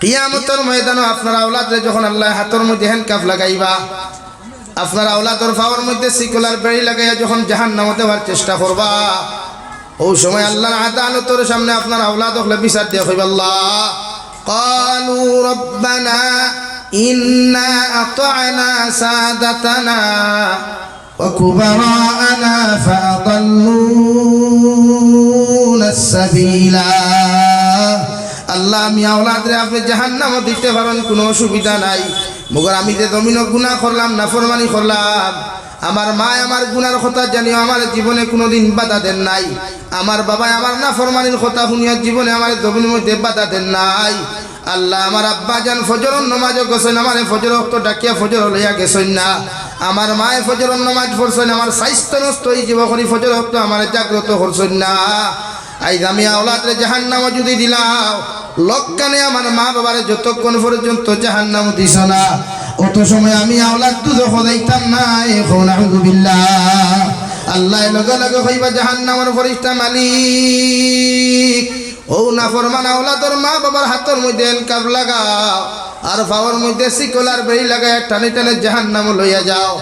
কিয়ামতের ময়দানে আপনার আওলাদরে যখন আল্লাহ হাতের মধ্যে হ্যান্ডকাফ লাগাইবা, আপনার আওলাদর পাওয়ার মধ্যে সিকুলার বেড়ি লাগাইয়া যখন জাহান্নামে দেওয়ার চেষ্টা করবা, ওই সময় আল্লাহর আদালতের সামনে আপনার আওলাদ হলে বিচার দিয়া কইবা, আল্লাহ ক্বালু রব্বানা ইন্না আতা'না সাদাতানা ওয়া কুবারা'না ফাআদাল্লুনা আস-সাবিলা। আল্লাহ আমি আওলাদরে আপনি জাহান্নামে দিতে পারেন, কোনো অসুবিধা নাই, মগর আমি যে জমিন গুনাহ করলাম, নাফরমানি করলাম, আমার মা আমার গুনার কথা জানিও আমার জীবনে কোনোদিন বাধা দেন নাই, আমার বাবা আমার নাফরমানির কথা শুনিয়া জীবনে আমার জমিনের মধ্যে বাধা দেন নাই। আল্লাহ আমার আব্বা জান ফজরের নামাজও গেছেন, আমার ফজর ওয়াক্ত ডাকিয়া ফজর লইয়া গেছেন না, আমার মায়ে ফজরের নামাজ পড়ছেন, আমার স্বাস্থ্য নষ্ট হয়ে যাব করি ফজর ওয়াক্ত আমার জাগ্রত করছেন না। আইজ আমি আওলাদরে জাহান্নামে যদি দিলাম, লক্কানে আমার মা বাবারে যতক্ষণ পর্যন্ত জাহান্নামে দিছ না, অত সময় আমি আওলাদ দুজখ যাইতাম না। এখন আউযু বিল্লাহ। আল্লাহ লগে লগে হইবা জাহান্নামের ফেরেশতা মালিক, ও নাফরমান আওলাদর মা বাবার হাতের মধ্যে হ্যান্ডকাফ লাগাও, আর পাওয়ার মধ্যে সিকলার বেড়ি লাগায় টানে টানে জাহান্নামে লইয়া যাও।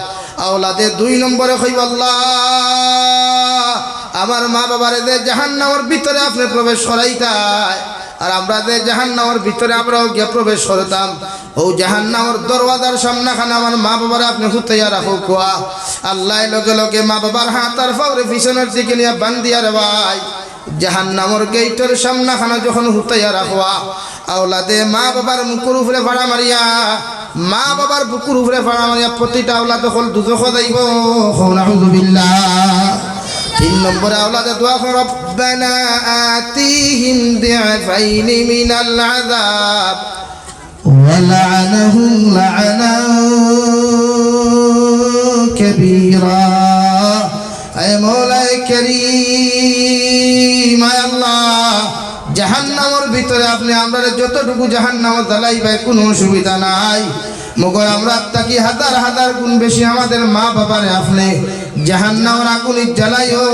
আওলাদে 2 নম্বরে হইবা, আল্লাহ আমার মা বাবারে যে জাহান্নামের ভিতরে আপনি প্রবেশ করাইতাই, আর আমরা যে জাহান্নামের ভিতরে আমরাও গিয়ে প্রবেশ করতাম, ও জাহান্নামের দরওয়াজার সামনাখানে আমার মা বাবারে আপনি হুতাইয়া রাখো কোয়া। আল্লাহ লগে লগে মা বাবার হাত আর পাওরে পিছনের দিকে নিয়ে বান্ধিয়া রে ভাই জাহান্নামের গেটের সামনাখানে যখন হুতাইয়া রাখবা, আওলাদে মা বাবার মুখের উপরে ভাড়া মারিয়া, মা বাবার বুকুর উপরে ভাড়া মারিয়া প্রতিটা আওলাদ হল দুজখ যাইব। আউযু বিল্লাহ। 3 নম্বরে আওলাদে দোয়া কর, রব্বানা আতিহিম দি'ফাইনি মিনাল আযাব ওয়া লা'নাহুম লা'নান কাবীরা। আয় মওলাই কারীম, আয় আল্লাহ জাহান্নামের ভিতরে আপনি আমরা যতটুকু জাহান্নামে জ্বালাইবে কোনো অসুবিধা নাই, মগর আমরা তাকি হাজার হাজার গুণ বেশি আমাদের মা বাবারে আপনি জাহান্নামের আগুনে জ্বালাইও।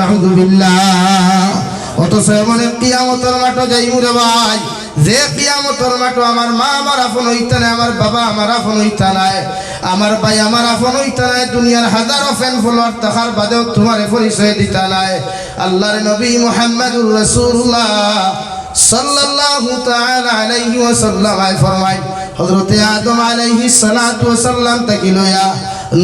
আউযু বিল্লাহ। অথচ এমন কিয়ামতের মাঠে যাইমু রে ভাই, যে কিয়ামতের মাঠে আমার মা আমার আপন হইতা নাই, আমার বাবা আমার আপন হইতা নাই, আমার ভাই আমার আপন হইতা নাই, দুনিয়ার হাজারো ফ্যান ফলোয়ার থাকার বাদেও তোমার পরিচয় দিতা নাই। আল্লাহর নবী মুহাম্মদুর রাসূলুল্লাহ সাল্লাল্লাহু তাআলা আলাইহি ওয়াসাল্লাম ফরমায়, হযরত আদম আলাইহিস সালাতু ওয়াসাল্লাম থেকে লয়া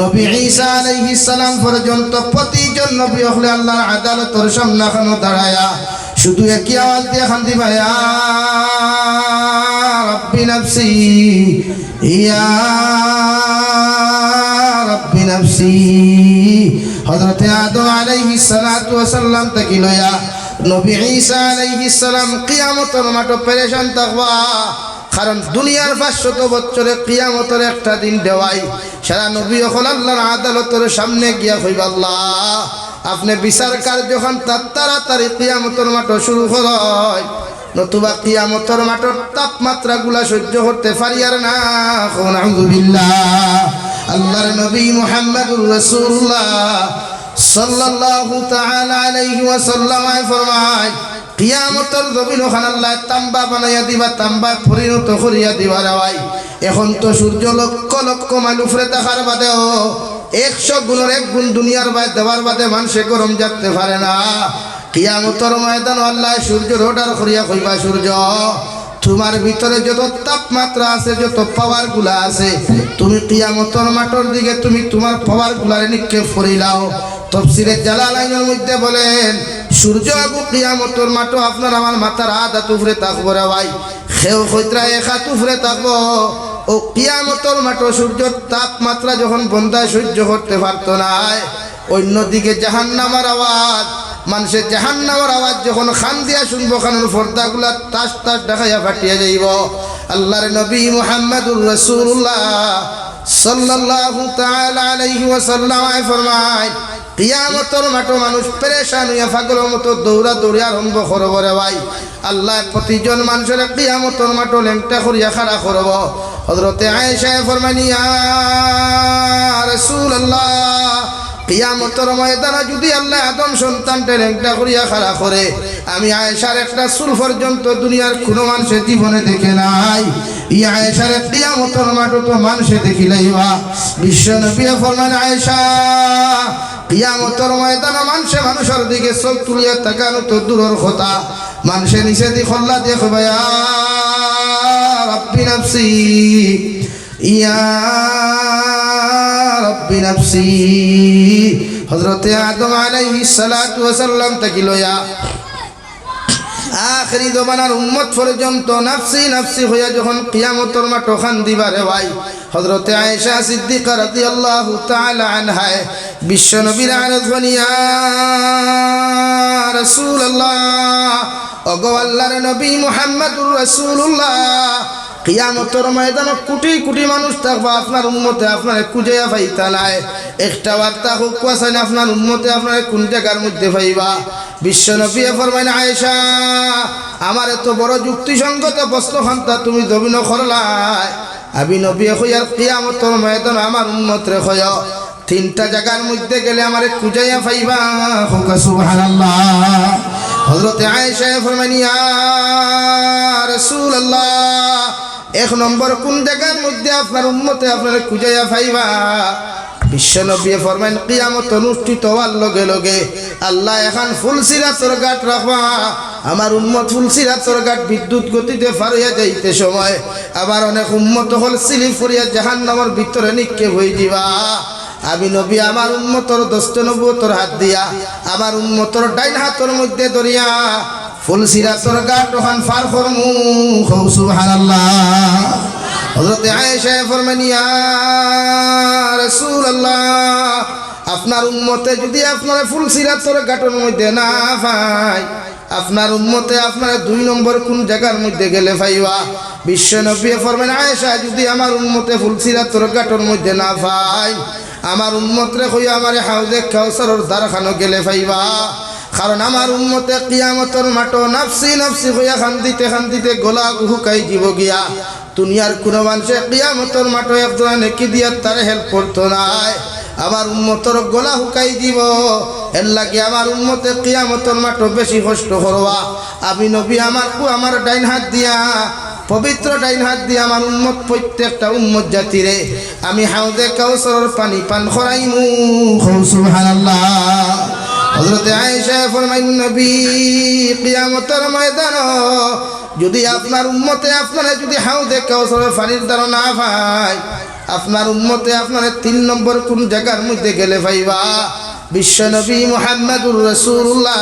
নবী ঈসা আলাইহিস সালাম পর্যন্ত প্রতিজন নবী হলে আল্লাহর আদালতের সামনে দাঁড়ায়া শুধু একই আওয়াজ দিয়ে কান্দিবা, ইয়া রাব্বি নাফসি ইয়া রাব্বি নাফসি। হযরত আদম আলাইহিস সালাতু ওয়াসাল্লাম থেকে লয়া নবী ঈসা আলাইহিস সালাম কিয়ামতের মাঠে পেরেশান থাকবা, কারণ দুনিয়ার 500 বছরে কিয়ামতের একটা দিন দেওয়াই সারা নবী হল আল্লাহর আদালতের সামনে গিয়া কইবা, আল্লাহ আপনি বিচার কার্য যখন তাড়াতাড়ি কিয়ামতের মাঠ শুরু হয়, নতুবা কিয়ামতের মাঠের তাপমাত্রা গুলা সহ্য করতে পারি আর না। আউযু বিল্লাহ। আল্লাহর নবী মুহাম্মদুর রাসূলুল্লাহ সাল্লাল্লাহু তাআলা আলাইহি ওয়াসাল্লাম ফরমায়, কিয়ামতের জমিন ওখানে আল্লাহ তাম্বা বানাইয়া দিবা, তাম্বা পরিণত করিয়া দিবা রে ভাই। এখন তো সূর্য লক্ষ লক্ষ মাইল উপরে থাকার বাদেও 100 গুণের 1 গুণ দুনিয়ার বাই দেওয়ার বাদে মানুষে গরম জাগতে পারে না। কিয়ামতের ময়দান আল্লাহ সূর্যের অর্ডার করিয়া কইবা, সূর্য তোমার ভিতরে যত তাপমাত্রা আছে, যত পাওয়ার গুলা আছে, তুমি কিয়ামতের মাঠের দিকে তুমি তোমার পাওয়ার গুলারে নিক্ষেপ করিলাও। তাফসীরে জালালাইনের মধ্যে বলেন, সূর্য আগু কিয়ামতের মাঠে আপনার আমার মাথার আধা উপরে থাকবো রে ভাই, খেউ খৈত্রা 1 হাত উপরে থাকবো। ও কিয়ামতের মাঠে সূর্যের তাপমাত্রা যখন বন্ধায় সহ্য করতে পারত না, অন্যদিকে জাহান্নামের আওয়াজ, মানুষের জাহান্নামের আওয়াজ যখন খান দিয়া শুনবো, খানের পর্দাগুলা তাস তাস দেখাইয়া ফাটিয়া যাইব। আল্লাহর নবী মুহাম্মদুর রাসূলুল্লাহ সাল্লাল্লাহু তাআলা আলাইহি ওয়াসাল্লাম ফরমায়, কিয়ামতের মাঠে মানুষ পেরেশান হইয়া পাগলের মতো দৌড়া দৌড়ি আরম্ভ করব রে ভাই। আল্লাহ প্রতিজন মানুষের কিয়ামতের মাঠে লেংটা করিয়া খাড়া করব। হযরতে আয়েশা ফরমানি, ইয়া রাসূলুল্লাহ কিয়ামতের ময়দানে যদি আল্লাহ আদম সন্তানটার একটা করিয়া খাড়া করে, আমি আয়েশার একটা চুল পর্যন্ত দুনিয়ার কোনো মানুষের জীবনে দেখে নাই। ই আয়েশার কিয়ামতের মাঠে তো মানুষে দেখিলাইবা। বিশ্ব নবী ফরমান, আয়েশা কিয়ামতের ময়দানে মানুষের দিকে চোখ তুলিয়া তাকানো তো দূরের কথা, মানুষের নিচে দি খল্লা দিয়ে কইবা, ইয়া রাব্বি নাফসি, ইয়া রাব্বি নাফসি। হযরতে আদম আলাইহিস সালাতু ওয়াস সালাম থেকে লয়া আখরি জমানার উম্মত পর্যন্ত নাফসি নাফসি হইয়া যখন কিয়ামতের মাঠে খান দিবারে ভাই, হযরতে আয়েশা সিদ্দিকা রাদিয়াল্লাহু তাআলা আনহা বিশ্ব নবীর আরজ বনিয়া, রাসূলুল্লাহ, ওগো আল্লাহর নবী মুহাম্মদুর রাসূলুল্লাহ, কিয়ামতের ময়দানে কোটি কোটি মানুষ থাকবে, আপনার উম্মতে আপনার খুঁজেয়া পাইতা নাই, একটা বার্তা হোক কোয়াছেন আপনার উম্মতে আপনার কোন জায়গার মধ্যে পাইবা। বিশ্ব নবী ফরমাইন, আয়েশা আমার এত বড় যুক্তিসঙ্গত প্রশ্ন খান্তা তুমি দবিন করলাই, আমি নবী হইয়ার কিয়ামতের ময়দানে আমার উম্মত রে হয় তিনটা জায়গার মধ্যে গেলে আমারে খুঁজাইয়া পাইবা। সুবহানাল্লাহ। হযরতে আয়েশা ফরমাইন, ইয়া রাসূলুল্লাহ, এক নম্বর কোন জায়গার মধ্যে আপনার উম্মতে আপনার খুঁজাইয়া পাইবা? বিশ্ব নবী ফরমাইন, কিয়ামত অনুষ্ঠিত হওয়ার লগে লগে আল্লাহ এখন ফুলসিরাতর ঘাট রাখবা, আমার উম্মত ফুলসিরাতর ঘাট বিদ্যুৎ গতিতে পার হইয়া যাইতে সময় আবার অনেক উম্মত হল সিলিপ করিয়া জাহান্নামের ভিতরে নিক্ষেপ হয়ে দিবা। আমি নবী আমার উম্মতর দস্ত নবুয়তর হাত দিয়া আমার উম্মতর ডাইন হাতর মধ্যে ধরিয়া ফুলসিরাতর ঘাট ওখান পার করমু। সুবহানাল্লাহ। হযরতে আয়েশা ফরমান, ইয়া রাসূলুল্লাহ, আপনার উম্মতে যদি আপনার ফুলসিরাতর ঘাটের মধ্যে না পায়, আপনার উম্মতে আপনার দুই নম্বর কোন জায়গার মধ্যে গেলে পাইবা? বিশ্ব নবী ফরমান, আয়েশা যদি আমার উম্মতে ফুলসিরাতর ঘাটের মধ্যে না পায়, আমার উম্মতরে কইয়া আমারে হাউজে কাউসারের দ্বারখানো গেলে পাইবা। কারণ আমার উম্মতে কিয়ামতের মাঠে নাফসি নাফসি হইয়া খান্দিতে খান্দিতে গলা হুকাই জীব গিয়া। দুনিয়ার কোনো মানুষে কিয়ামতের মাঠে একজনে নেকি দিয়া তার হেল্প করতো নাই, আমার উম্মতর গলা হুকাই দিব। এর লাগে আমার উম্মতে কিয়ামতের মাঠে বেশি কষ্ট করবা। আমি নবী আমার ডাইন হাত দিয়া, পবিত্র ডাইন হাত দিয়ে আমার উম্মত প্রত্যেকটা উম্মত জাতিরে আমি হাউজে কাউসারের পানি পান করাইমু। সুবহানাল্লাহ। হযরতে আয়েশা ফরমাইন, নবী কিয়ামতের ময়দানে যদি আপনার উম্মতে আপনারা যদি হাউজে কাউসারের পানির দ্বারা না পায়, আপনার উম্মতে আপনারা তিন নম্বর কোন জায়গার মধ্যে গেলে পাইবা? বিশ্ব নবী মুহাম্মদুর রাসূলুল্লাহ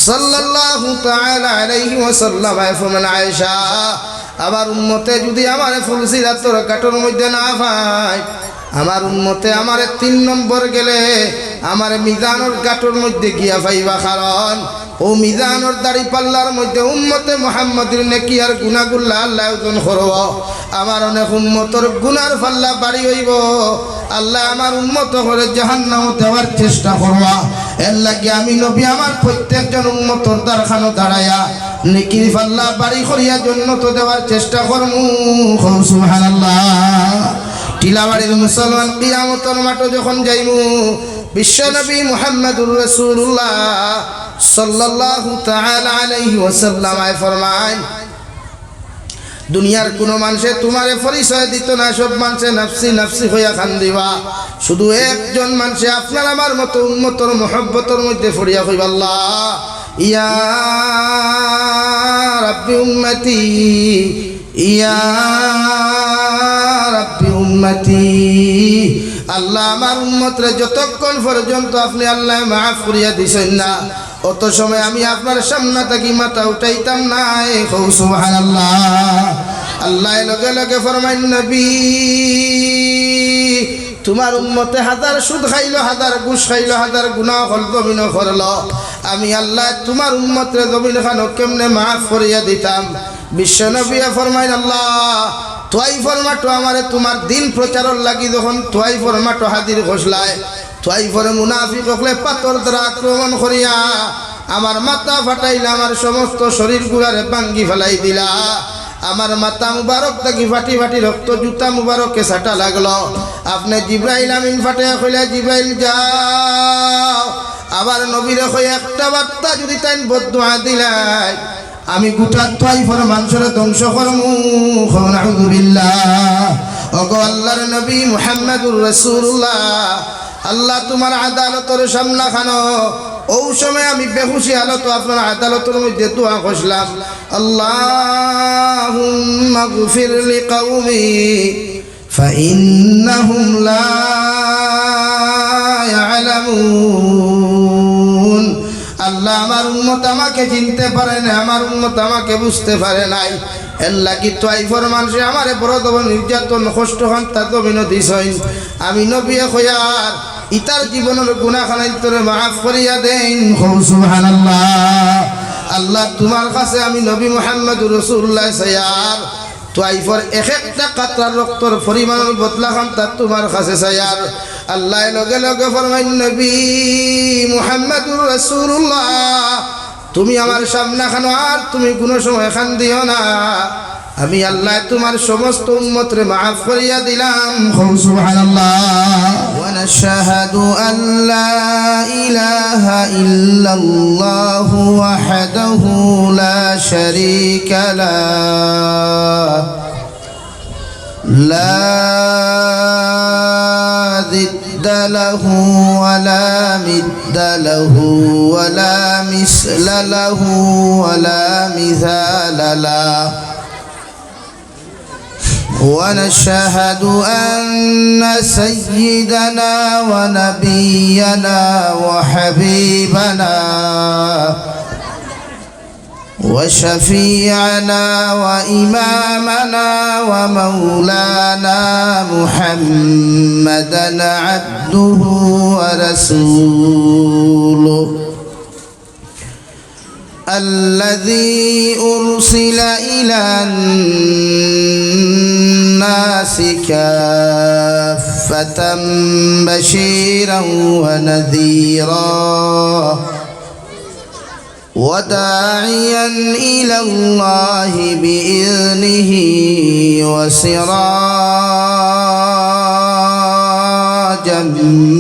সাল্লাল্লাহু তাআলা আলাইহি ওয়াসাল্লাম ফরমান, আয়েশা আমার উম্মতে যদি আমার ফুলসিরাতর ঘাটের মধ্যে না পায়, আমার উম্মতে আমার তিন নম্বর গেলে আমার মিজানের ঘাটের মধ্যে গিয়া পাইবা। কারণ ও মিজানের দাড়ি পাল্লার মধ্যে উম্মতে মুহাম্মদের নেকি আর গুনাহগুলো আল্লাহ ওজন করব। আমার অনেক উম্মতর গুনার পাল্লা বাড়ি হইব, আল্লাহ আমার উম্মত করে জাহান্নাম দেওয়ার চেষ্টা করবা। এর লাগে আমি নবী আমার প্রত্যেকজন উম্মতর দ্বারখানো দাঁড়ায়া নেকির পাল্লা বাড়ি করিয়া জন্য তো দেওয়ার চেষ্টা করমু। সুবহানাল্লাহ। টিলাবাড়ির মুসলমান কিয়ামতের মাঠে যখন যাইমু, বিশ্ব নবী মুহাম্মদুর রাসূলুল্লাহ সাল্লাল্লাহু তাআলা আলাইহি ওয়াসাল্লাম ফরমায়, দুনিয়ার কোনো মানুষে তোমারে পরিচয় দিত না, সব মানুষে নাফসি নাফসি হইয়া কান্দিবা। শুধু একজন মানুষে আপনার আমার মতো উম্মতর মহব্বতর মধ্যে পড়িয়া কইবা, আল্লাহ ইয়া রাব্বি উম্মতি, ইয়া রাব্বি উম্মতি। আল্লাহ আমার উম্মতরে যতক্ষণ পর্যন্ত আপনি আল্লাহ মাফ করিয়া দিছেন না, অত সময় আমি আপনার সামনে থাকি মাথা উঠাইতাম না। সুবহানাল্লাহ। আল্লাহ লগে লগে ফরমাইন, নবী তোমার উম্মতে হাজার সুদ খাইলো, হাজার ঘুষ খাইলো, হাজার গুনাহ হল জমিন করলো, আমি আল্লাহ তোমার উম্মতরে জমিন খানো কেমনে মাফ করিয়া দিতাম। বিশ্ব নবী ফরমাইন, আল্লাহ তোয়াই ফরমাটো আমারে তোমার দিন প্রচারর লাগি যখন তোয়াই ফরমাটো হাজির ঘোষলায়, তোয়াই ফরে মুনাফিক হলে পাথর দ্বারা আক্রমণ করিয়া আমার মাথা ফাটাইলা, আমার সমস্ত শরীর গুলারে ভাঙ্গি ফেলাই দিলা। আমার মাথা মুবারক থেকে ফাটি ফাটি রক্ত জুতা মুবারককে ছাটা লাগলো। আপনি জিব্রাইল আমিন ফাটে কইলা জিব্রাইল যাও, আবার নবীরে কই একটা বার্তা যদি তাই বদদুয়া দিলাই আমি গোটা তাইফের মানুষের ধ্বংস করমু। নাউযুবিল্লাহ। ওগো আল্লাহর নবী মুহাম্মদুর রাসূলুল্লাহ, আল্লাহ তোমার আদালতের সামনা খানো। ওই সময় আমি বেহুশি হালত আপনার আদালতের মধ্যে দোয়া করলাম, আল্লাহুম্মা গফির লিকাউমি ফাইন্নাহুম লা ইয়ালামুন। আল্লাহ আমার উম্মত আমাকে চিনতে পারে না, আমার উম্মত আমাকে বুঝতে পারে নাই। এর লাগি তাইফের মানুষে আমারে বড় দব নির্যাতন কষ্ট হন তা তো বিনতি সইন। আমি নবী খয়ার ইতার জীবনের গুনাহখানাই তোরে মাফ করিয়া দেন। সুবহানাল্লাহ। আল্লাহ তোমার কাছে আমি নবী মুহাম্মদুর রাসূলুল্লাহ সায়ার তাইফের এক একটা কাতরার রক্তর পরিমাণের বদলা খান তা তোমার কাছে সায়ার। আল্লাহ লগে লগে ফরমাইন নবী মুহাম্মদুর রাসূলুল্লাহ তুমি আমার সামনে খানো আর তুমি কোনো সময় খান দিও না। আমি আল্লাহ তোমার সমস্ত উম্মতরে মাফ করিয়া দিলাম। সুবহানাল্লাহ। ওয়া নাশহাদু আন লা ইলাহা ইল্লাল্লাহু ওয়াহদাহু লা শারীকা লা ضد له ولا مد له ولا مثل له ولا مثال له ونشهد أن سيدنا ونبينا وحبيبنا وشفيعنا وإمامنا ومولانا محمدا عبده ورسوله الذي أرسل إلى الناس كافة بشيرا ونذيرا وداعيا إلى الله بإذنه وسراجا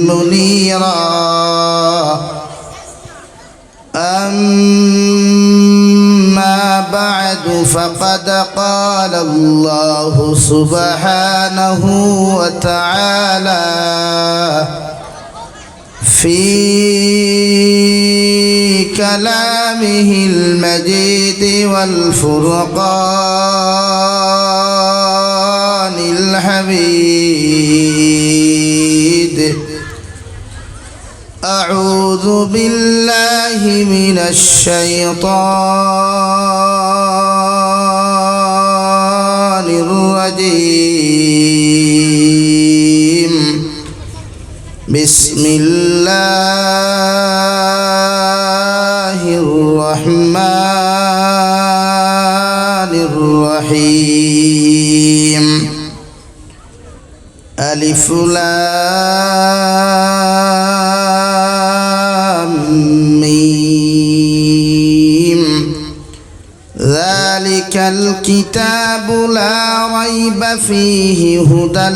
منيرا أما بعد فقد قال الله سبحانه وتعالى في كلامه المجيد والفرقان الحميد أعوذ بالله من الشيطان الرجيم بسم الله الرحمن الرحيم ألف لام ميم ذلك الكتاب لا ريب فيه هدى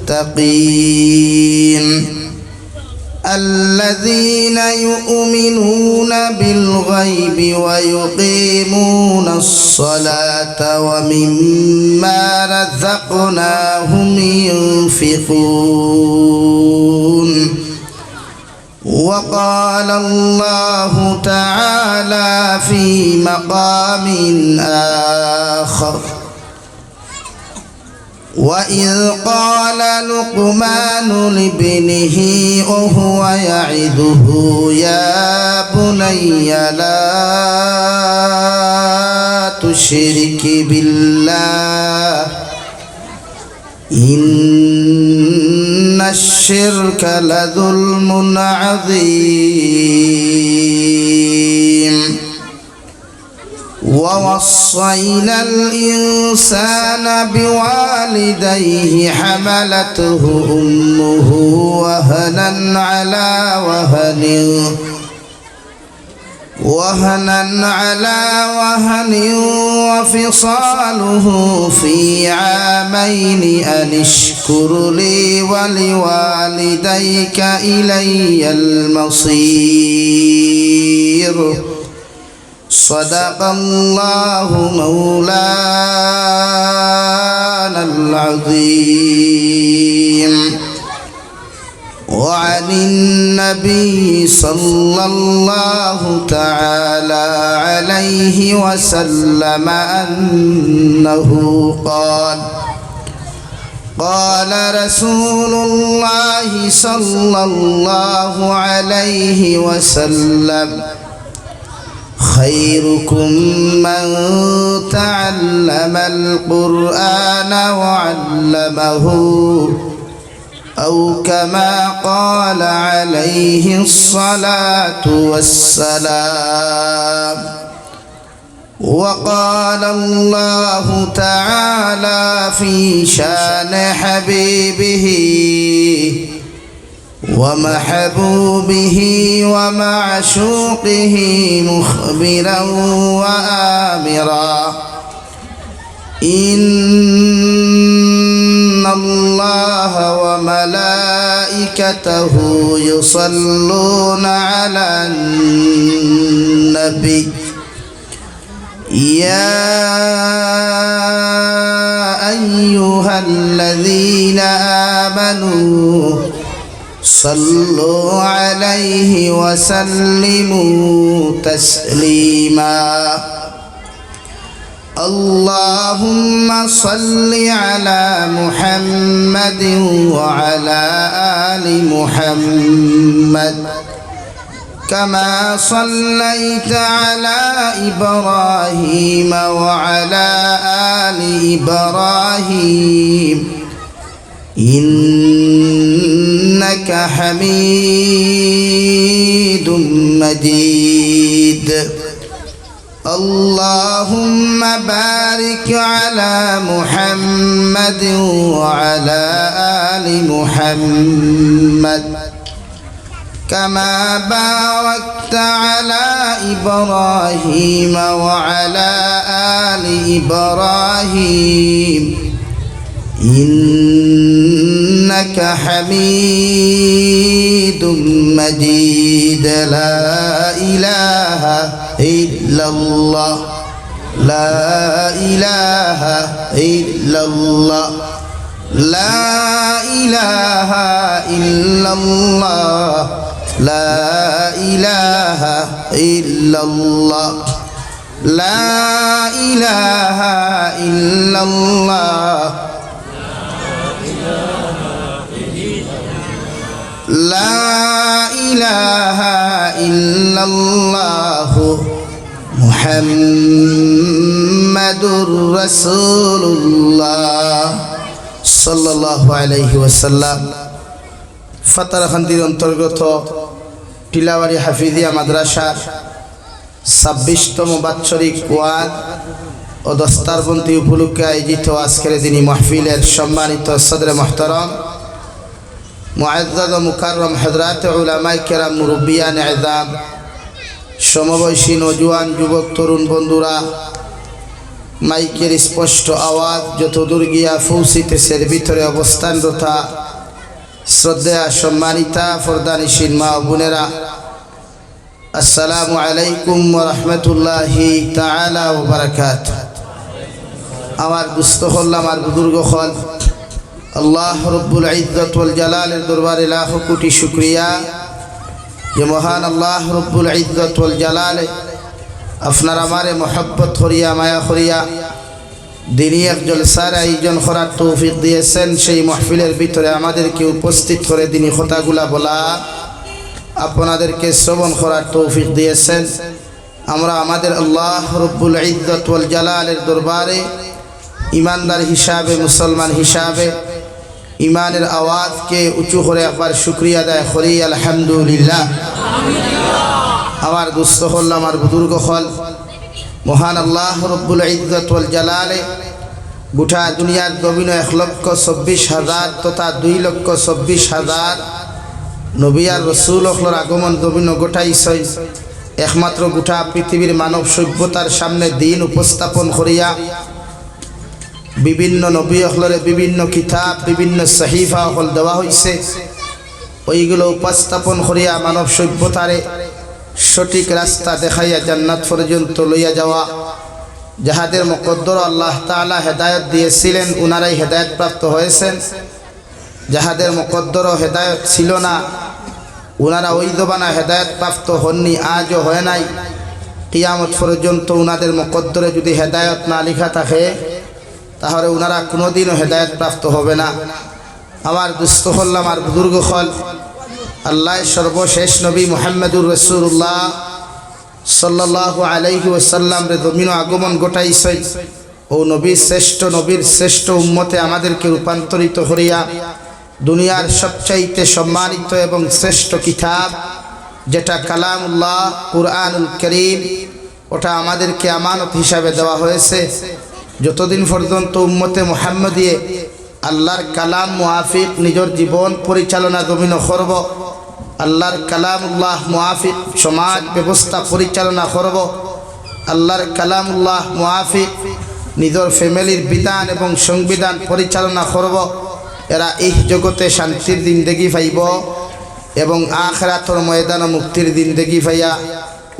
للمتقين الذين يؤمنون بالغيب ويقيمون الصلاة ومما رزقناهم ينفقون وقال الله تعالى في مقام آخر وإذ قال لقمان لابنه وهو يعظه يا بني لا تشرك بالله إن الشرك لظلم عظيم ووصينا الإنسان بوالديه حملته أمه وهنا على وهن وهنا على وهن وفصاله في عامين أن اشكر لي ولوالديك إلي المصير صدق الله مولانا العظيم. وعن النبي صلى الله تعالى عليه وسلم أنه قال قال رسول الله صلى الله عليه وسلم خيركم من تعلم القرآن وعلمه أو كما قال عليه الصلاة والسلام. وقال الله تعالى في شان حبيبه ومحبوبه ومعشوقه مخبرا وآمرا إن الله وملائكته يصلون على النبي يا أيها الذين آمنوا صلوا عليه وسلموا تسليما. اللهم صل على محمد وعلى آل محمد كما صليت على إبراهيم وعلى آل إبراهيم إنك حميد مجيد. اللهم بارك على محمد وعلى آل محمد كما باركت على إبراهيم وعلى آل إبراهيم إنك حميد مجيد. لا إله إلا الله لا إله إلا الله لا إله إلا الله لا إله إلا الله لا إله إلا الله لا إله إلا الله محمد رسول الله صلى الله عليه وسلم. ফাতারাখান্দির অন্তর্গত টিলাবাড়ি হাফিজিয়া মাদ্রাসার 26তম বাৎসরিক ওয়াদ ও দস্তারবন্দি উপলক্ষে আয়োজিত আজকের দিনী মাহফিলের সম্মানিত সদরে মুহতারাম মুআজ্জাজ ও মুকাররম হযরত উলামায়ে কেরাম মুরব্বিয়ান ইযাম সমবয়সী নওজোয়ান যুবক তরুণ বন্ধুরা, মাইকের স্পষ্ট আওয়াজ যতদূর গিয়া পৌঁছিতেছে ভিতরে অবস্থানরত শ্রদ্ধেয়া সম্মানিতা ফরদানিশীন মা ও বোনেরা, আসসালামু আলাইকুম ওয়া রাহমাতুল্লাহি তাআলা ওয়া বারাকাতুহু। আমার দুস্থ হল, আমার বুজুর্গ হল, আল্লাহ রব্বুল ইজ্জত ওয়াল জালালের দরবারে লাখ কোটি শুকরিয়া যে মহান আল্লাহ রব্বুল ইজ্জত ওয়াল জালালে আপনার আমারে মহব্বত করিয়া মায়া করিয়া দিনী এক জলসার আয়োজন করার তৌফিক দিয়েছেন। সেই মাহফিলের ভিতরে আমাদেরকে উপস্থিত করে দিনী কথাগুলা বলা, আপনাদেরকে শ্রবণ করার তৌফিক দিয়েছেন। আমরা আমাদের আল্লাহ রব্বুল ইজ্জত ওয়াল জালালের দরবারে ইমানদার হিসাবে, মুসলমান হিসাবে ইমানের আওয়াজকে উঁচু করে একবার শুকরিয়া আদায় করি আলহামদুলিল্লাহ। আমার দুস্থ হল, আমার বুজুর্গ হল, মহান আল্লাহ রব্বুল ইজ্জত ওয়াল জালালে গোটা দুনিয়ার জমিনে 1,24,000 তথা 2,24,000 নবী আর রসুল হলর আগমন জমিন গোটাইছেন। একমাত্র গোটা পৃথিবীর মানব সভ্যতার সামনে দিন উপস্থাপন করিয়া বিভিন্ন নবী হলরে বিভিন্ন কিতাব বিভিন্ন সহিফা হল দেওয়া হয়েছে। ওইগুলো উপস্থাপন করিয়া মানব সভ্যতারে সঠিক রাস্তা দেখাইয়া জান্নাত পর্যন্ত লইয়া যাওয়া, যাহাদের মুকদ্দর আল্লাহ তাআলা হেদায়েত দিয়েছিলেন উনারাই হেদায়েত প্রাপ্ত হয়েছেন। যাহাদের মুকদ্দর হেদায়েত ছিল না উনারা ওই দবানা হেদায়েত প্রাপ্ত হননি, আজও হয় নাই। কিয়ামত পর্যন্ত উনাদের মুকদ্দরে যদি হেদায়েত না লেখা থাকে তাহলে উনারা কোনোদিনও হেদায়েত প্রাপ্ত হবে না। আমার দুস্থ হল, আমার বুজুর্গ হল, আল্লাহ সর্বশেষ নবী মুহাম্মদুর রাসূলুল্লাহ সাল্লাল্লাহু আলাইহি ওয়াসাল্লাম রে জমিন আগমন ঘটাইছে। ও নবীর শ্রেষ্ঠ উম্মতে আমাদেরকে রূপান্তরিত করিয়া দুনিয়ার সবচাইতে সম্মানিত এবং শ্রেষ্ঠ কিতাব যেটা কালামুল্লাহ কুরআনুল কারীম, ওটা আমাদেরকে আমানত হিসাবে দেওয়া হয়েছে। যতদিন পর্যন্ত উম্মতে মুহাম্মদিয়ে আল্লাহর কালাম মুআফিক নিজের জীবন পরিচালনা জমিন করব, আল্লাহর কালামুল্লাহ মুআফিক সমাজ ব্যবস্থা পরিচালনা করব, আল্লাহর কালামুল্লাহ মুআফিক নিজের ফ্যামিলির বিধান এবং সংবিধান পরিচালনা করব, এরা এই জগতে শান্তির জিন্দেগি পাইব এবং আখিরাতের ময়দানে মুক্তির জিন্দেগি পাইয়া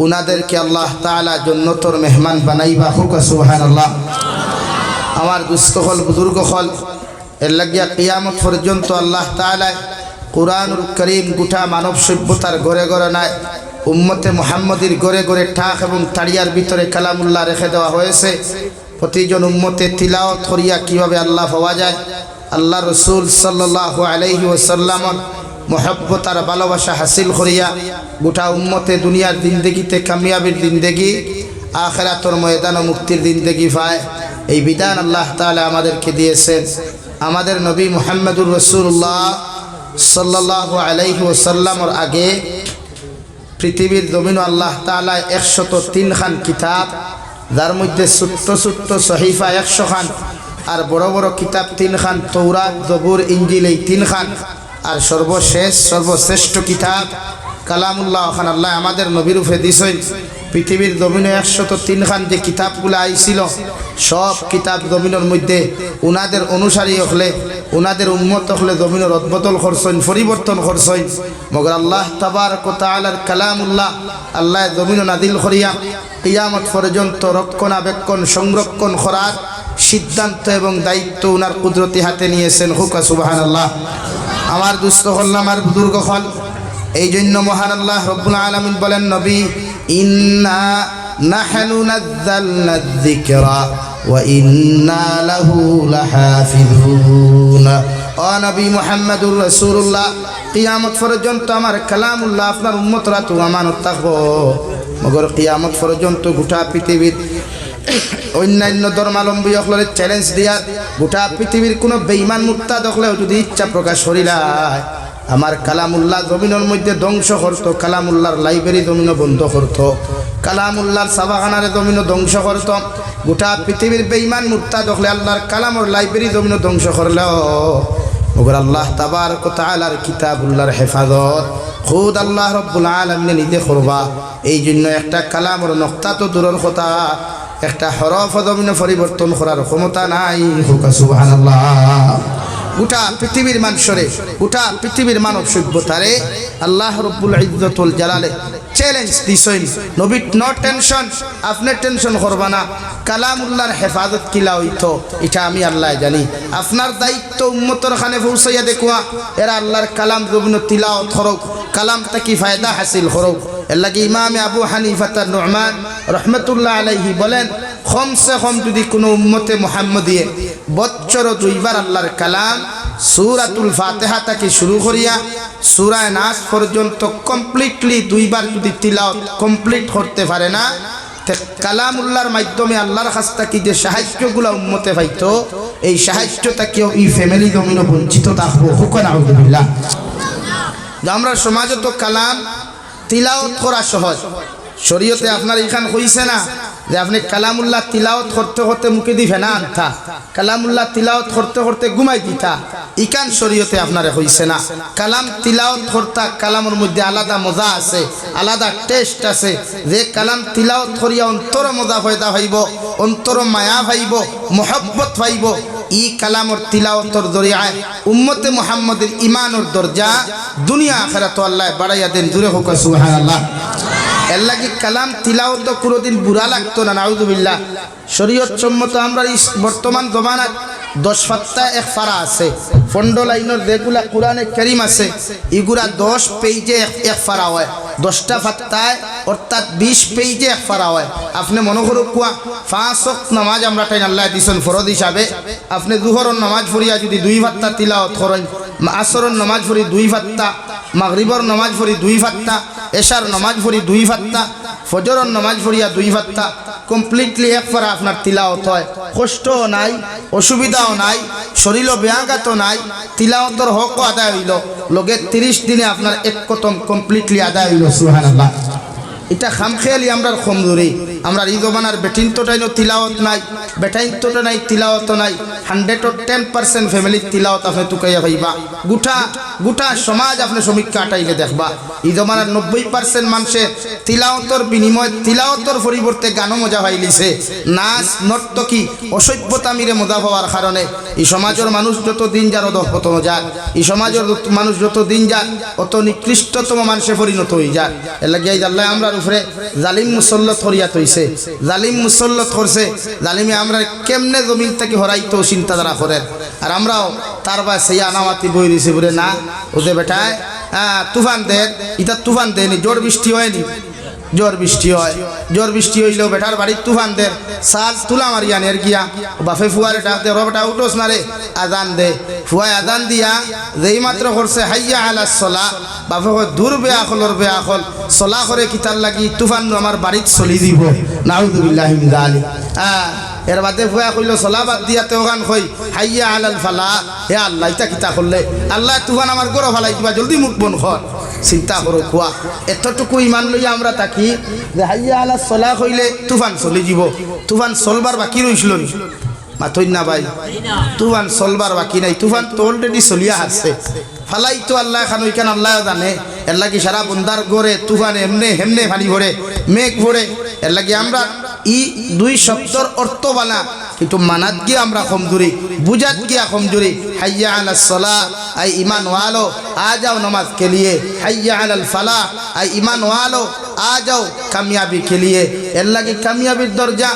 উনাদেরকে আল্লাহ তাআলা জান্নাতের মেহমান বানাইবা। হুক সুবহানাল্লাহ। আমার দুস্থ হল, বুজুর্গ হল, এর লাগিয়া কিয়ামত পর্যন্ত আল্লাহ তাআলা কুরআনুল কারীম গোটা মানব সভ্যতার ঘরে ঘরে নাই, উম্মতে মুহাম্মদীর ঘরে ঘরে ঠাক এবং তাড়িয়ার ভিতরে কালামুল্লাহ রেখে দেওয়া হয়েছে। প্রতিজন উম্মতে তিলাওয়াত করিয়া কিভাবে আল্লাহ পাওয়া যায়, আল্লাহ রসুল সাল্লাল্লাহু আলাইহি ওয়াসাল্লামর মহব্বত আর ভালোবাসা হাসিল করিয়া গোটা উম্মতে দুনিয়ার জিন্দেগিতে কামিয়াবির জিন্দেগি, আখিরাতের ময়দানে মুক্তির জিন্দেগি পায়, এই বিধান আল্লাহ তাআলা আমাদেরকে দিয়েছেন। আমাদের নবী মুহাম্মদুর রাসূলুল্লাহ সাল্লাল্লাহু আলাইহি ওয়াসাল্লামর আগে পৃথিবীর জমিন আল্লাহ তাআলা 103 খান কিতাব, যার মধ্যে ছোট্ট ছোট্ট সহিফা 100 খান, আর বড় বড় কিতাব 3 খান, তৌরাত জবুর ইনজিল এই 3 খান, আর সর্বশ্রেষ্ঠ কিতাব কালামুল্লাহ খান আল্লাহ আমাদের নবীর রূপে দিছেন। পৃথিবীর জমিনে 103 খান যে কিতাবগুলো আইছিল সব কিতাব জমিনের মধ্যে উনাদের অনুসারী হলে উনাদের উম্মত হলে জমিনের অদবদল করছেন, পরিবর্তন করছেন। মগর আল্লাহ তাবারক ওয়া তাআলার কালামুল্লাহ আল্লাহ জমিন নাদিল করিয়া কিয়ামত পর্যন্ত রক্ষণাবেক্ষণ সংরক্ষণ করার সিদ্ধান্ত এবং দায়িত্ব উনার কুদরতি হাতে নিয়েছেন। হুক সুবহানাল্লাহ। আমার দুস্থ হল, আমার বুজুর্গ হল, এই জন্য মহান আল্লাহ রব্বুল আলামিন বলেন, নবী ইন্না নাহনু নাযালনা যিকরা ওয়া ইন্না লাহু লাহাফিজুন। ও নবী মুহাম্মদুর রাসূলুল্লাহ, কিয়ামত পর্যন্ত আমার কালামুল্লাহ আপনার উম্মতরা তো আমানত থাকবো। মগর কিয়ামত পর্যন্ত গোটা পৃথিবীর অন্যান্য ধর্মাবলম্বী হলে চ্যালেঞ্জ দিয়া গোটা পৃথিবীর কোনো বেঈমান মুরতাদ হলেও যদি ইচ্ছা প্রকাশ করিলায় আমার কালামুল্লাহ জমিনের মধ্যে ধ্বংস করত, কালামুল্লাহর লাইব্রেরি জমিনও বন্ধ করত, কালামুল্লাহর সাবাখানার জমিনও ধ্বংস করত। গোটা পৃথিবীর বেঈমান মুরতাদ হলে আল্লাহর কালামর লাইব্রেরি জমিনও ধ্বংস করলেও মগর আল্লাহ তাবারক ওয়া তাআলার কিতাবুল্লাহর হেফাজত খুদ আল্লাহ রব্বুল আলামিন নিজে করবা। এই জন্য একটা কালামর নক্তা তো দূরের কথা, একটা হরফ জমিনে পরিবর্তন করার ক্ষমতা নাই। হুক সুবহানাল্লাহ। গোটা পৃথিবীর মানুষরে, গোটা পৃথিবীর মানব সভ্যতারে আল্লাহ রব্বুল ইজ্জতুল জালালে চ্যালেঞ্জ দিছেন, নবী নো টেনশন, আপনি টেনশন করবা না, কালামুল্লাহর হেফাজত কিলা হইতো এটা আমি আল্লাহ জানি। আপনার দায়িত্ব উম্মতর খানে পৌঁছাইয়া দেখুয়া এরা আল্লাহর কালাম জমিন তিলাওয়াত করুক, কালাম তাকি ফায়দা হাসিল করুক। এর লাগে ইমামে আবু হানিফা নু'মান রহমতুল্লাহ আলাইহি বলেন, কমসে কম যদি কোনো উম্মতে মুহাম্মদিয়ে বছর 2 বার আল্লাহর কালাম সূরাতুল ফাতিহা থেকে শুরু করিয়া সূরা নাস পর্যন্ত কমপ্লিটলি 2 বার যদি তিলাওয়াত কমপ্লিট করতে পারে না, তে কালামুল্লাহর মাধ্যমে আল্লাহর কাছ থেকে যে সাহায্যগুলো উম্মতে পাইতো এই সাহায্যটা কেউ এই ফ্যামিলি জমিনও বঞ্চিত থাকবো। হুকুন আউযুবিল্লাহ। আমরা সমাজে তো কালাম তিলাওয়াত করা সহজ, শরীয়তে আপনার এখান হইছে না যে আপনি কালামুল্লাহ তিলাওয়াত করতে করতে মুখে দি ফেনা আনতা, কালামুল্লাহ তিলাওয়াত করতে করতে ঘুমাই দিতা, ইকান শরীয়তে আপনারে হইছে না কালাম তিলাওয়াত করতা কালামের মধ্যে আলাদা মজা আছে আলাদা টেস্ট আছে যে কালাম তিলাওয়াত করিয়া অন্তর মজা পয়দা হইব অন্তর মায়া পাইব মোহব্বত পাইব ই কালামর তিলাওয়াতর জরিয়ায় উম্মতে মুহাম্মদের ঈমানের দরজা দুনিয়া আখিরাত আল্লাহ বাড়াইয়া দেন জুরে হোক সুবহানাল্লাহ এর লাগি কালাম তিলাওয়াত কোনোদিন বুড়া লাগতো না নাউযুবিল্লাহ শরীয়ত সম্মত আমরা বর্তমান জমানাত 10 ফাত্তা এক ফারা আছে 15 লাইনের যেগুলা কোরআনে কারীম আছে এগুলা 10 পেজে এক ফারা হয় 10টা ফাত্তায় অর্থাৎ 20 পেজে এক ফারা হয় আপনি মনে করো কুয়া 5 ওয়াক্ত নামাজ আমরা তাই আল্লাহ দিছেন ফরজ হিসাবে আপনি জোহরের নামাজ পড়িয়া যদি 2 ফাত্তা তিলাওয়াত করেন আসরের নামাজ পড়ি 2 ফাত্তা মাগরিবের নামাজ পড়ি 2 ফাত্তা এশার নামাজ পড়ি 2 ফাত্তা ফজরের নামাজ পড়িয়া 2 ফাত্তা কমপ্লিটলি এক ফারা আপনার তিলাওয়াত হয় কষ্টও নাই অসুবিধাও নাই শরীরও ব্যাঘাত নাই তিলাওয়াতের হকও আদায় হইল লগে 30 দিনে আপনার এক কতম কমপ্লিটলি আদায় হইল সুবহানাল্লাহ এটা খামখেয়ালি আমরার কমজোরি আমরা এই জমানার বেটিনতোটাই তিলাওয়াত নাই বেটাইনতোটা নাই তিলাওয়াত নাই 110% ফ্যামিলির তিলাওয়াত আপনি তুকাইয়া পাইবা গোটা সমাজ আপনি সমীক্ষা আটাইলে দেখবা এই জমানার 90% মানুষের তিলাওয়াতর বিনিময় তিলাওয়াতর পরিবর্তে গানও মজা পাইলিছে নাচ নর্তকী অসভ্যতা মিরে মজা হওয়ার কারণে এই সমাজের মানুষ যত দিন যার অধঃপতন যায় এই সমাজের মানুষ যত দিন যায় অত নিকৃষ্টতম মানুষে পরিণত হয়ে যায় এর লাগিয়ে আল্লাহ আমরা উপরে জালিম মুসল্লত হরিয়াত হইছে জালিম মুসল্লত করছে জালিমে আমরা কেমনে জমিন থেকে হরাইতো চিন্তাধারা করেন আর আমরাও তার বা সেই আনামাতি বই দিছি বলে না ওদের বেটায় তুফান দেন ইটা তুফান দেয়নি জোর বৃষ্টি হয়নি জোর বৃষ্টি হইলেও বেটার বাড়ির তুফান দেন সাল তুলা মারিয়া নের গিয়া বাফে ফুয়ারে ডাকতে রবটা উঠোস না রে আজান দে ফুয়ায় আজান দিয়া যেই মাত্র করছে হাইয়া আলাস সলা বাফে দূর বেআখল সলা করে কিতার লাগি তুফান আমার বাড়িত চলি দিব নাউযুবিল্লাহি মিন যালিক এর বাদে ফুয়া কইল সলা বাদ দিয়া তেওগান কই হাইয়া আলাল ফালা হে আল্লাহ ইতা কিতা করলে আল্লাহ তুফান আমার গরো ফালাই দিবা জলদি মুখ বন কর চিন্তা করো কুয়া এতটুকু ইমান লইয়া আমরা থাকি যে হাইয়া আলাস সলা কইলে তুফান চলি যাব তুফান চলবার বাকি রইছিল মাথই না ভাই তুফান চলবার বাকি নাই তুফান তো অলরেডি চলিয়া আসছে ফালাই তো আল্লাহ খান ওইখান আল্লাহ জানে এর লাগি সারা বন্দার গড়ে তুফান এমনে হেমনে ফানি ভরে মেঘ ভরে এর লাগি আমরা ই দুই শব্দর অর্থ বানা কিন্তু মানাত গিয়ে আমরা কমজোরি বুঝাত গিয়া কমজোরি হাইয়া আলাস সালাহ আই ঈমান ওয়ালো আ যাও নামাজ के लिए হাইয়া আলাল ফালাহ আই ঈমান ওয়ালো আ যাও কামিয়াবি के लिए এর লাগি কামিয়াবির দরজা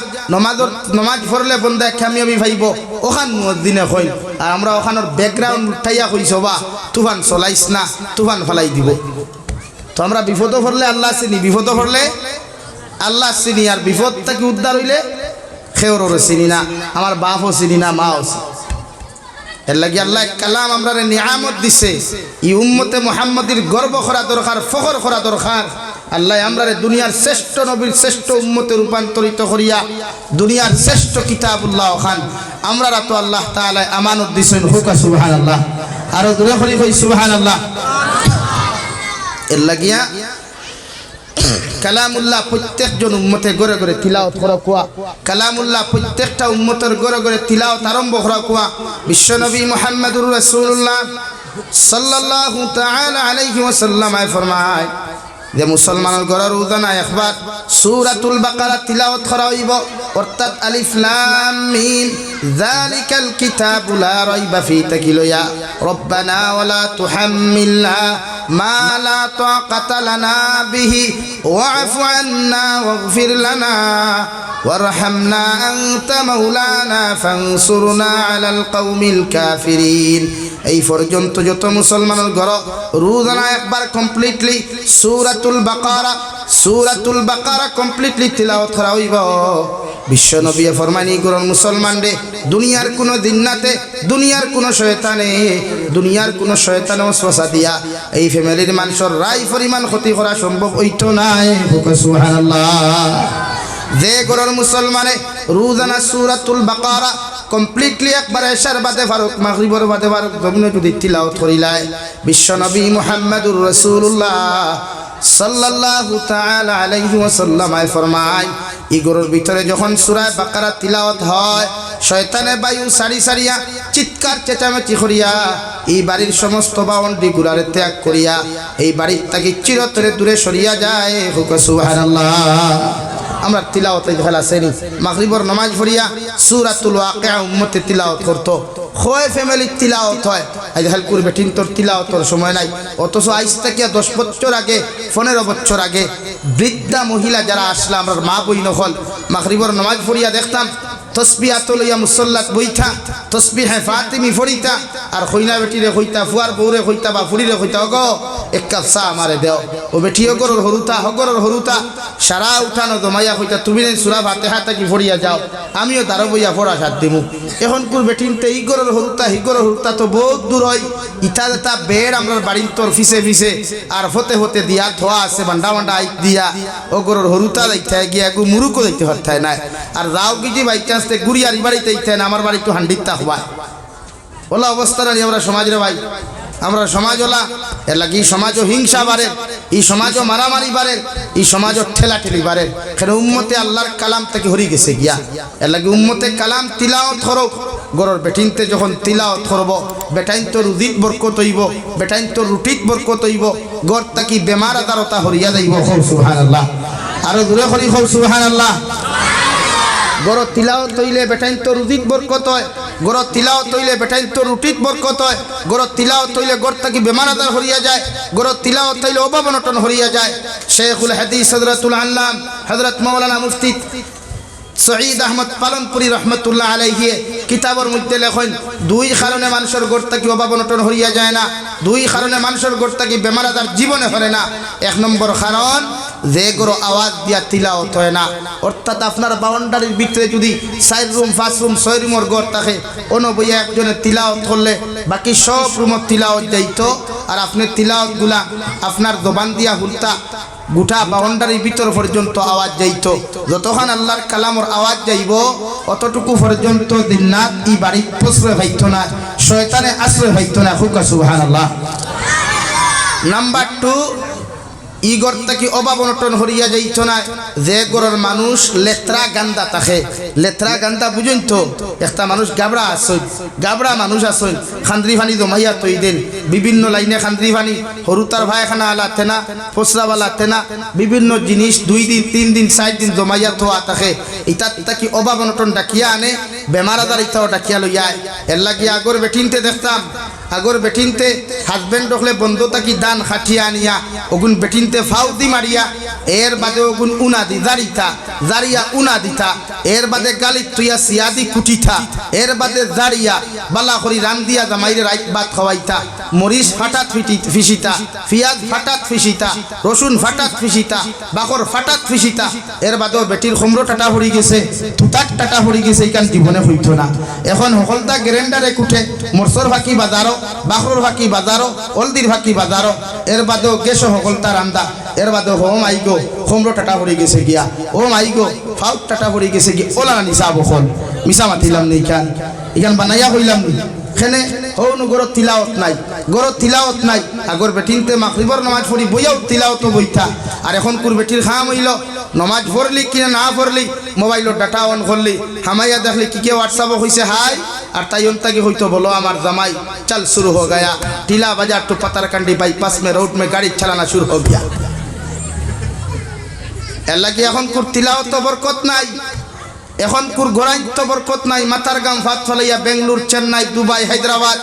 নামাজ পড়লে বন্দা কামিয়াবি পাইব ওখান মুয়াজ্জিনে কই আর আমরা ওখানের ব্যাকগ্রাউন্ড উঠাইয়া কইছো বা তুফান চলাইস না তুফান ফলাই দিব তো আমরা বিপদ পড়লে আল্লাহ চিনি বিপদ পড়লে আল্লাহ চিনি আর বিপদ থেকে উদ্ধার হইলে খেওরও চিনি না আমার বাপও চিনি না মাও এর লাগি আল্লাহ কালাম আমরা নিয়ামত দিছে ই উম্মতে মুহাম্মাদির গর্ব করা দরকার ফখর করা দরকার আল্লাহ আমরা দুনিয়ার শ্রেষ্ঠ নবীর শ্রেষ্ঠ উম্মতে রূপান্তরিত করিয়া দুনিয়ার শ্রেষ্ঠ কিতাবুল্লাহ খান আমরা তো আল্লাহ তাআলা আমানত দিছেন হুক সুবহানাল্লাহ আর দূরে করি কই সুবহানাল্লাহ এর লাগিয়া কালামুল্লাহ প্রত্যেকজন উম্মতে গড়ে গড়ে তিলাওয়াত করা কোয়া কালামুল্লাহ প্রত্যেকটা উম্মতের গড়ে গড়ে তিলাওয়াত আরম্ভ করা কোয়া বিশ্বনবী মুহাম্মদুর রাসূলুল্লাহ সাল্লাল্লাহু তাআলা আলাইহি ওয়াসাল্লাম ফরমায় যে মুসলমানের ঘরের রোজানা একবার সূরাতুল বাকারা তিলাওয়াত করা হইব অর্থাৎ আলিফ লাম মিম যালিকাল কিতাবু লা রাইবা ফি তাকিলয়া রব্বানা ওয়ালা তুহাম্মিলনা মা লা তাকাতা লানা বিহি ওয়া'ফু আন্না ওয়াগফির লানা ওয়ারহামনা আনতা মাওলানা ফানসুরনা আলাল কওমিল কাফিরিন এই পর্যন্ত যত মুসলমানের ঘর রোজানা একবার কমপ্লিটলি সূরাতুল বাকারা কমপ্লিটলি তিলাওয়াত করা হইব বিশ্বনবী ফরমানি করেন মুসলমান রে দুনিয়ার কোন জিন্নাতে দুনিয়ার কোন শয়তান ওয়াসওয়াসা দিয়া এই ফ্যামিলির মানুষের রায় পরিমাণ ক্ষতি করা সম্ভব হইতো না সুবহানাল্লাহ যে ঘরের মুসলমানে রোজানা সূরাতুল বাকারা কমপ্লিটলি একবার এশার বাদে ফারুক মাগরিবের বাদে ফারুক জমিনে যদি তিলাওয়াত করিলাই বিশ্ব নবী মুহাম্মদুর রাসূলুল্লাহ সাল্লাল্লাহু তাআলা আলাইহি ওয়াসাল্লাম ফরমায় ইগরের ভিতরে যখন সূরা বাকারা তিলাওয়াত হয় শয়তানে বায়ু সারি সারিয়া চিৎকার চেঁচামেচি করিয়া এই বাড়ির সমস্ত বাউন্ডারি গুলারে ত্যাগ করিয়া এই বাড়ির থেকে চিরতরে দূরে সরিয়া যায় হুকা সুবহানাল্লাহ আমরা তিলাওয়াতে খেলা সেনি মাগরিবের নামাজ পড়িয়া সূরাতুল ওয়াকিয়া উম্মতে তিলাওয়াত করতো হয় ফ্যামিলি তিলাওয়াত হয় আজ হালকুর বেটিন তোর তিলাওয়াতের সময় নাই অথচ আজ থেকে 10 বছর আগে 15 বছর আগে বৃদ্ধা মহিলা যারা আসলা আমরা মা বই নকল মাগরিবের নামাজ পড়িয়া দেখতাম তসবিহাত লইয়া মুসল্লাত বইতা তসবিহে ফাতিমি ফড়িতা আর কইনা বেটিরে কইতা ফুয়ার বউরে কইতা বা ফুরিরে কইতা গো এক কাপ চা আমারে দেও ও বেটি হগরর হরুতা সারা উঠানো দমাইয়া কইতা তুমি সূরা ফাতিহা কি ফড়িয়া যাও আমিও দাঁড়ো বইয়া ফড়া সাথ দিমু এখন কুর বেটিনতে ইগরর হরুতা তো বহুত দূর হয় ইটা তা বেড় আমরা বাড়ির তোর ফিসে আর হতে হতে দিয়া ধোয়া আছে বান্ডা আইক দিয়া ওগরর হরুতা দেখতে গিয়া গু মুরুকো দেখতে হতায় না আর রাও গিজি বাইচান্স তে গুড়িয়ারি বাড়িতে ইতেন আমার বাড়ি একটু হান্ডিতা হওয়া ওলা অবস্থা রানি আমরা সমাজের ভাই আমরা সমাজ ওলা এর লাগি সমাজও হিংসা বাড়ে এই সমাজও মারামারি বাড়ে এই সমাজও ঠেলাঠেলি বাড়ে কেন উম্মতে আল্লাহর কালাম থেকে হরি গেছে গিয়া এর লাগি উম্মতে কালাম তিলাওয়াত করো গরর বেটিনতে যখন তিলাওয়াত করব বেটাইন তো রুজিত বরকত হইব বেটাইন তো রুটিত বরকত হইব গর তাকি বেমার আদারতা হরিয়া যাইব সুবহানাল্লাহ আর দূরে করি সুবহানাল্লাহ গর তিলাওয়াত হইলে বেটাইন তো রুজিত বরকত হয় গর তিলাওয়াত হইলে বেটাইন তো রুটিত বরকত হয় গর তিলাওয়াত হইলে গর তাকি বেমার আদার হরিয়া যায় গর তিলাওয়াত হইলে অভাব অনটন হরিয়া যায় শেখুল হাদিস হযরতুল আল্লাম হযরত মাওলানা মুফতি সঈদ আহমদ পালনপুরি রহমতুল্লাহ আলাইহি কিতাবের মধ্যে লেখেন দুই কারণে মানুষের গড় থাকি অভাব অনটন হরিয়া যায় না দুই কারণে মানুষের গড় থাকি বেমার আজার জীবনে হরে না এক নম্বর কারণ যে গরো আওয়াজ দিয়া তিলাওয়াত হয় না অর্থাৎ আপনার বাউন্ডারির ভিতরে যদি 4 রুম 5 রুম 6 রুমের গড় থাকে অনবইয়া একজনে তিলাওয়াত করলে বাকি সব রুমত তিলাওয়াত যাইতো আর আপনি তিলাওয়াতগুলা আপনার জবান দিয়া হুলতা গোটা বাউন্ডারির ভিতর পর্যন্ত আওয়াজ যাইতো যতক্ষণ আল্লাহর কালামর আওয়াজ যাইব অতটুকু পর্যন্ত দিনরাত এই বাড়ি প্রশ্রয় পাইতো না শয়তানে আশ্রয় পাইতো না হুকা সুবহানাল্লাহ নাম্বার 2 ইগর তাকি অভাব অনটন হরিয়া যাইতো না যে গরের মানুষ লেত্রা গান্দা থাকে লেত্রা গান্দা বুঝেন তো একটা মানুষ গাবড়া মানুষ আসেন খান্দ্রি ফানি জমাইয়া তৈ দেন বিভিন্ন লাইনে খান্দ্রি ফানি হরুতার ভাইখানা আলাতে না ফসরাওয়ালাতে না বিভিন্ন জিনিস 2 দিন 3 দিন 4 দিন জমাইয়া থোয়া থাকে ইতাত তাকি অভাব অনটন ডাকিয়া আনে বেমার আজার ইতাও ডাকিয়া লইয়া এর লাগি আগর বেটিনতে দেখতাম আগর বেটিনতে হাজবেন্ড হলে বন্ধু তাকি দান খাটিয়া আনিয়া ওগুন বেটিনতে ফাউদি মারিয়া এর বাদে ওগুন উনা দি জারিয়া উনা দিতা এর বাদে গালি তুইয়া সিয়াদি কুটিতা এর বাদে জারিয়া বালা করি রান দিয়া জামাইরে রাইত ভাত খাওয়াইতা মরিচ ফাটাত ফিসিতা পিয়াজ ফাটাত ফিসিতা রসুন ফাটাত ফিসিতা বাকর ফাটাত ফিসিতা এর বাদেও বেটির খমরো টাটা হরি গেছে তুতাক টাটা হরি গেছে ইকান জীবনে হইতো না এখন হকলতা গ্রাইন্ডারে কুটে মরসর ফাঁকি বাজারো বাকরর ফাঁকি বাজারো হলদির ফাঁকি বাজারো এর বাদেও গেছো হকলতা রান্দা এর বাদেও ও মাইগো খমরো টাটা হরি গেছে গিয়া ও মাইগো ফাউট টাটা হরি গেছে গিয়া ওলা নিসা বখন মিশা মাতিলাম নি ইকান বানাইয়া হইলাম নি খেনে হৌনু গরত তিলাওয়াত নাই আগর বেটিনতে মাগরিবের নামাজ পড়ি বইয়াও তিলাওয়াত বইতা আর এখন কুর বেটির খাম হইল নামাজ পড়লি কিনা না পড়লি মোবাইলের ডাটা অন করলি হামাইয়া দেখলি কি হোয়াটসঅ্যাপ হইছে হাই আর তাই অন্তাকে হইতো বলো আমার জামাই চল শুরু हो गया टीला बाजार टू पतारकंडी बाईपास में रोड में गाड़ी चलाना शुरू हो गया এলা কি এখন কুর তিলাওয়াত তো বরকত নাই এখন কুর গোড়াইত তো বরকত নাই মাতারগাম ফাতফালাইয়া বেঙ্গলুর চেন্নাই দুবাই হায়দ্রাবাদ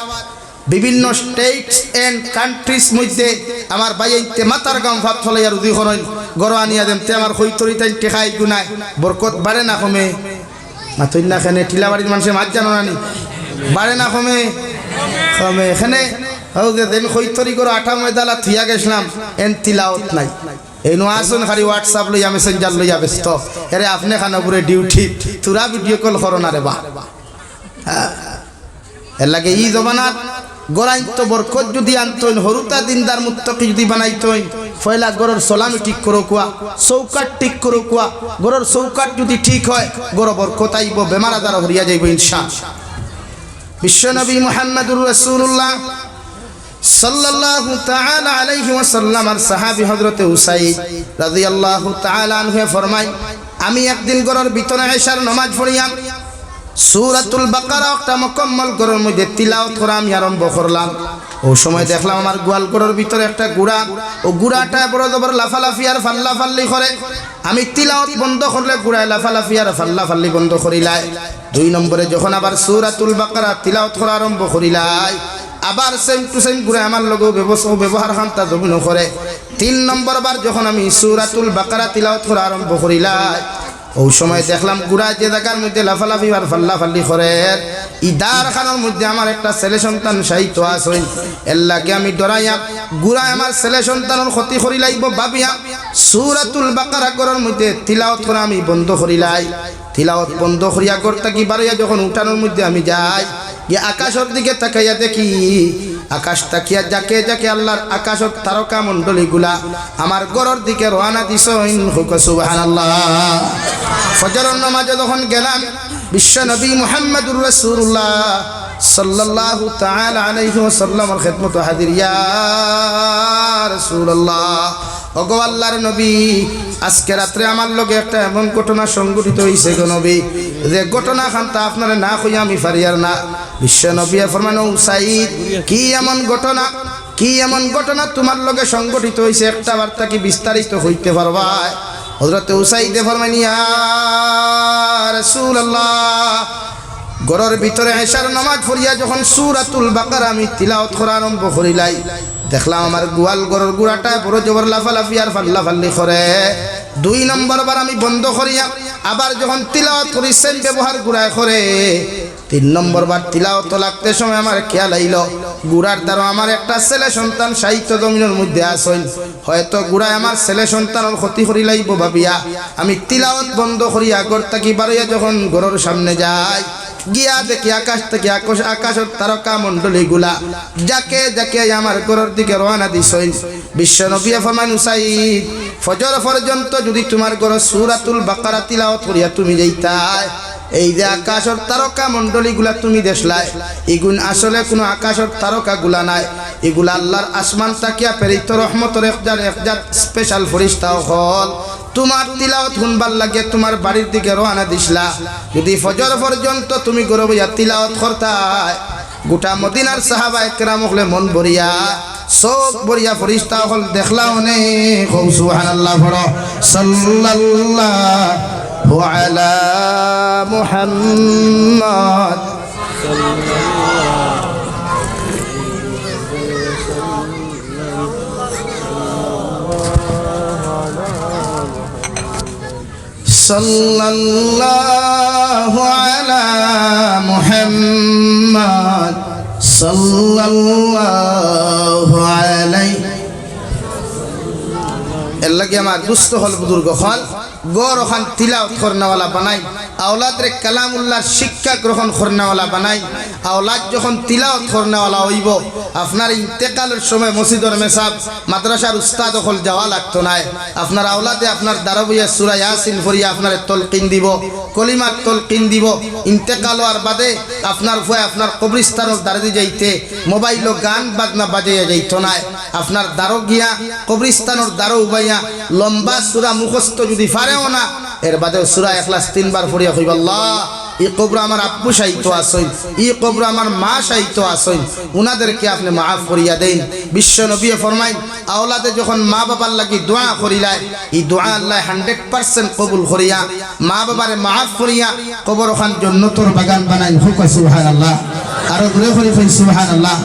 বিভিন্ন স্টেটস এন্ড কান্ট্রিজ মধ্যে আমার বাইতে মাতারগাম ফাতফালাইয়া রুদি হরইন গরওয়ানিয়া দেমতে আমার কইতরি তাই টেকাই গুনায় বরকত বাড়ে না কমে মাতই না খানে টিলাবাড়ির মানুষে মাছ জানো না নি বাড়ে না কমে কমে এখানে হও যে দেন কইতরি করে আঠা ময়দালা থিয়া গেছিলাম এন তিলাওয়াত নাই এই নো আসুন খালি হোয়াটসঅ্যাপ লইয়া মেসেঞ্জার লইয়া ব্যস্ত এরে আপনি খানাপুরে ডিউটি তুরা ভিডিও কল করো না রে বা এর লাগে ই জমানাত গোরাইন তো বরকত যদি আনতইন হরুতা দিনদার মুত্তাকি যদি বানাইতইন পয়লা গরর সালামি ঠিক করো কুয়া চৌকাট ঠিক করো কুয়া গরর চৌকাট যদি ঠিক হয় গর বরকত আইব বেমার আজার হরিয়া যাইব ইনশাআল্লাহ বিশ্বনবী মুহাম্মদুর রাসূলুল্লাহ সাল্লাল্লাহু তাআলা আলাইহি ওয়াসাল্লাম আর সাহাবী হযরত উসাইদ রাদিয়াল্লাহু তাআলা আনহু ফরমায় আমি একদিন গরর ভিতরে এশার নামাজ পড়িয়া সূরাতুল বাকারা একটা মুকম্মল গরর মধ্যে তিলাওয়াত করা আমি আরম্ভ করলাম ও সময় দেখলাম আমার গোয়াল গরর ভিতরে একটা গুড়া ও গুড়াটা বড় জবর লাফালাফি আর ফাল্লাফাল্লি করে আমি তিলাওয়াত বন্ধ করলে গুড়ায় লাফালাফি আর ফাল্লাফাল্লি বন্ধ করিলাই দুই নম্বরে যখন আবার সূরাতুল বাকারা তিলাওয়াত করা আরম্ভ করিলাই আবার সেম টু সেম গুড়া আমার লগে ব্যবহার খান্তা জমিন করে তিন নম্বর বার যখন আমি সূরাতুল বাকারা তিলাওয়াত করা আরম্ভ করিলাই ও সময় দেখলাম গুড়া যে জায়গার মধ্যে লাফালাফি আর ফাল্লাফাল্লি করে ইদার খানার মধ্যে আমার একটা ছেলে সন্তান সাহিত্য আছে এর লাগে আমি ডরাইয়া গুড়া আমার ছেলে সন্তানের ক্ষতি করি লাইব ভাবিয়া সূরাতুল বাকারা করার মধ্যে তিলাওয়াত করা আমি বন্ধ করিলাই তিলাওয়াত বন্ধ করিয়া করতে কি বাড়িয়া যখন উঠানোর মধ্যে আমি যাই গিয়ে আকাশের দিকে তাকাইয়া দেখি আকাশ তাকিয়া যাকে যাকে আল্লাহর আকাশের তারকা মণ্ডলীগুলা আমার ঘরের দিকে রওনা দিছেন সুবহানাল্লাহ ফজরের নামাজে যখন গেলাম বিশ্ব নবী মুহাম্মদুর রাসূলুল্লাহ সাল্লাল্লাহু তাআলা আলাইহি ওয়াসাল্লামের খিদমত হাজির ইয়া রাসূলুল্লাহ ওগো আল্লাহর নবী আজকে রাতে আমার লগে একটা এমন ঘটনা সংঘটিত হইছে গো নবী যে ঘটনা খানতা আপনারে না কইয়া আমি পারিয়ার না বিশ্ব নবী ফরমান উসাইদ কি এমন ঘটনা তোমার লগে সংঘটিত হইছে একটা বার্তা কি বিস্তারিত হইতে পারবা হযরত উসাইদ ফরমান ইয়া রাসূলুল্লাহ ঘরের ভিতরে এশার নামাজ পড়িয়া যখন সূরাতুল বাকারা আমি তিলাওয়াত করা আরম্ভ করিলাই দেখলাম আমার গোয়াল গরর গুড়াটা বড় জবর লাফালাফি আর ফাল্লাফাল্লি করে দুই নম্বর বার আমি বন্ধ করিয়া আবার যখন তিলাওয়াত করি সেম ব্যবহার গুড়ায় করে তিন নম্বর বার তিলাওয়াত লাগতে সময় আমার খেয়াল আইল গুড়ার দ্বারা আমার একটা ছেলে সন্তান সাহিত্য জমিনের মধ্যে আসেন হয়তো গুড়ায় আমার ছেলে সন্তানের ক্ষতি করি লাইব ভাবিয়া আমি তিলাওয়াত বন্ধ করিয়া ঘর থাকি বাড়িয়া যখন ঘরের সামনে যাই গিয়া দেখি আকাশ থেকে আকাশের তারকা মণ্ডলী গুলা যাকে যাকে আমার ঘরের দিকে রওনা দিছেন বিশ্ব নবী ফরমান উসাইদ ফজর পর্যন্ত যদি তোমার ঘর সূরাতুল বাকারা তিলাওয়াত করিয়া তুমি যাইতাই এই যে আকাশের তারকা মণ্ডলী গুলা তুমি দেখলাই এগুন আসলে কোনো আকাশের তারকা গুলা নাই এগুলা আল্লাহর আসমান তাকিয়া প্রেরিত রহমতের একজাত স্পেশাল ফেরেশতা হল তোমার তিলাওয়াত শুনবার লাগে তোমার বাড়ির দিকে রওনা দিছলা যদি ফজর পর্যন্ত তুমি ঘরে বইয়া তিলাওয়াত করতাই গোটা মদিনার সাহাবা একরাম হলে মন ভরিয়া সব ভরিয়া ফেরেশতা হল দেখলাও নে সুবহানাল্লাহ পড়ো সাল্লাল্লাহু আলা মুহাম্মদ সাল্লাল্লাহু আলা মুহাম্মদ সাল্লাল্লাহু আলাইহি এর লাগে আমার দুস্থ হল বুজুর্গ হল গর ওখান তিলাওয়াত করনেওয়ালা বানাই আওলাদরে কালামুল্লাহর শিক্ষা গ্রহণ করনেওয়ালা বানাই আওলাদ যখন তিলাওয়াত করনেওয়ালা হইব আপনার ইন্তেকালের সময় মসজিদের মেসাব মাদ্রাসার উস্তাদ হল যাওয়া লাগতো না আপনার আওলাদে আপনার দারবইয়া সূরা ইয়াসিন পড়িয়া আপনার তলকিন দিব কলিমার তলকিন দিব ইন্তেকাল হওয়ার বাদে আপনার ভয় আপনার কবরস্থানের দাঁড়িয়ে যাইতে মোবাইল গান বাজনা বাজাইয়া যাইতো না আপনার দারো গিয়া কবরস্থানের দারো উবাইয়া লম্বা সূরা মুখস্থ যদি পারেও না এর বাদে সূরা ইখলাস 3 বার পড়িয়া কইবা আল্লাহ এই কবর আমার আব্বু সাহিত্য আসেন এই কবর আমার মা সাহিত্য আসেন উনাদেরকে আপনি মাফ করিয়া দেন বিশ্ব নবী ফরমাইন আওলাদে যখন মা বাবার লাগি দোয়া করিলাই এই দোয়া আল্লাহ 100% কবুল করিয়া মা বাবারে মাফ করিয়া কবর ওখান জান্নাতের বাগান বানাই হুক সুবহানাল্লাহ আর ঘুরে ঘুরে ফির সুবহানাল্লাহ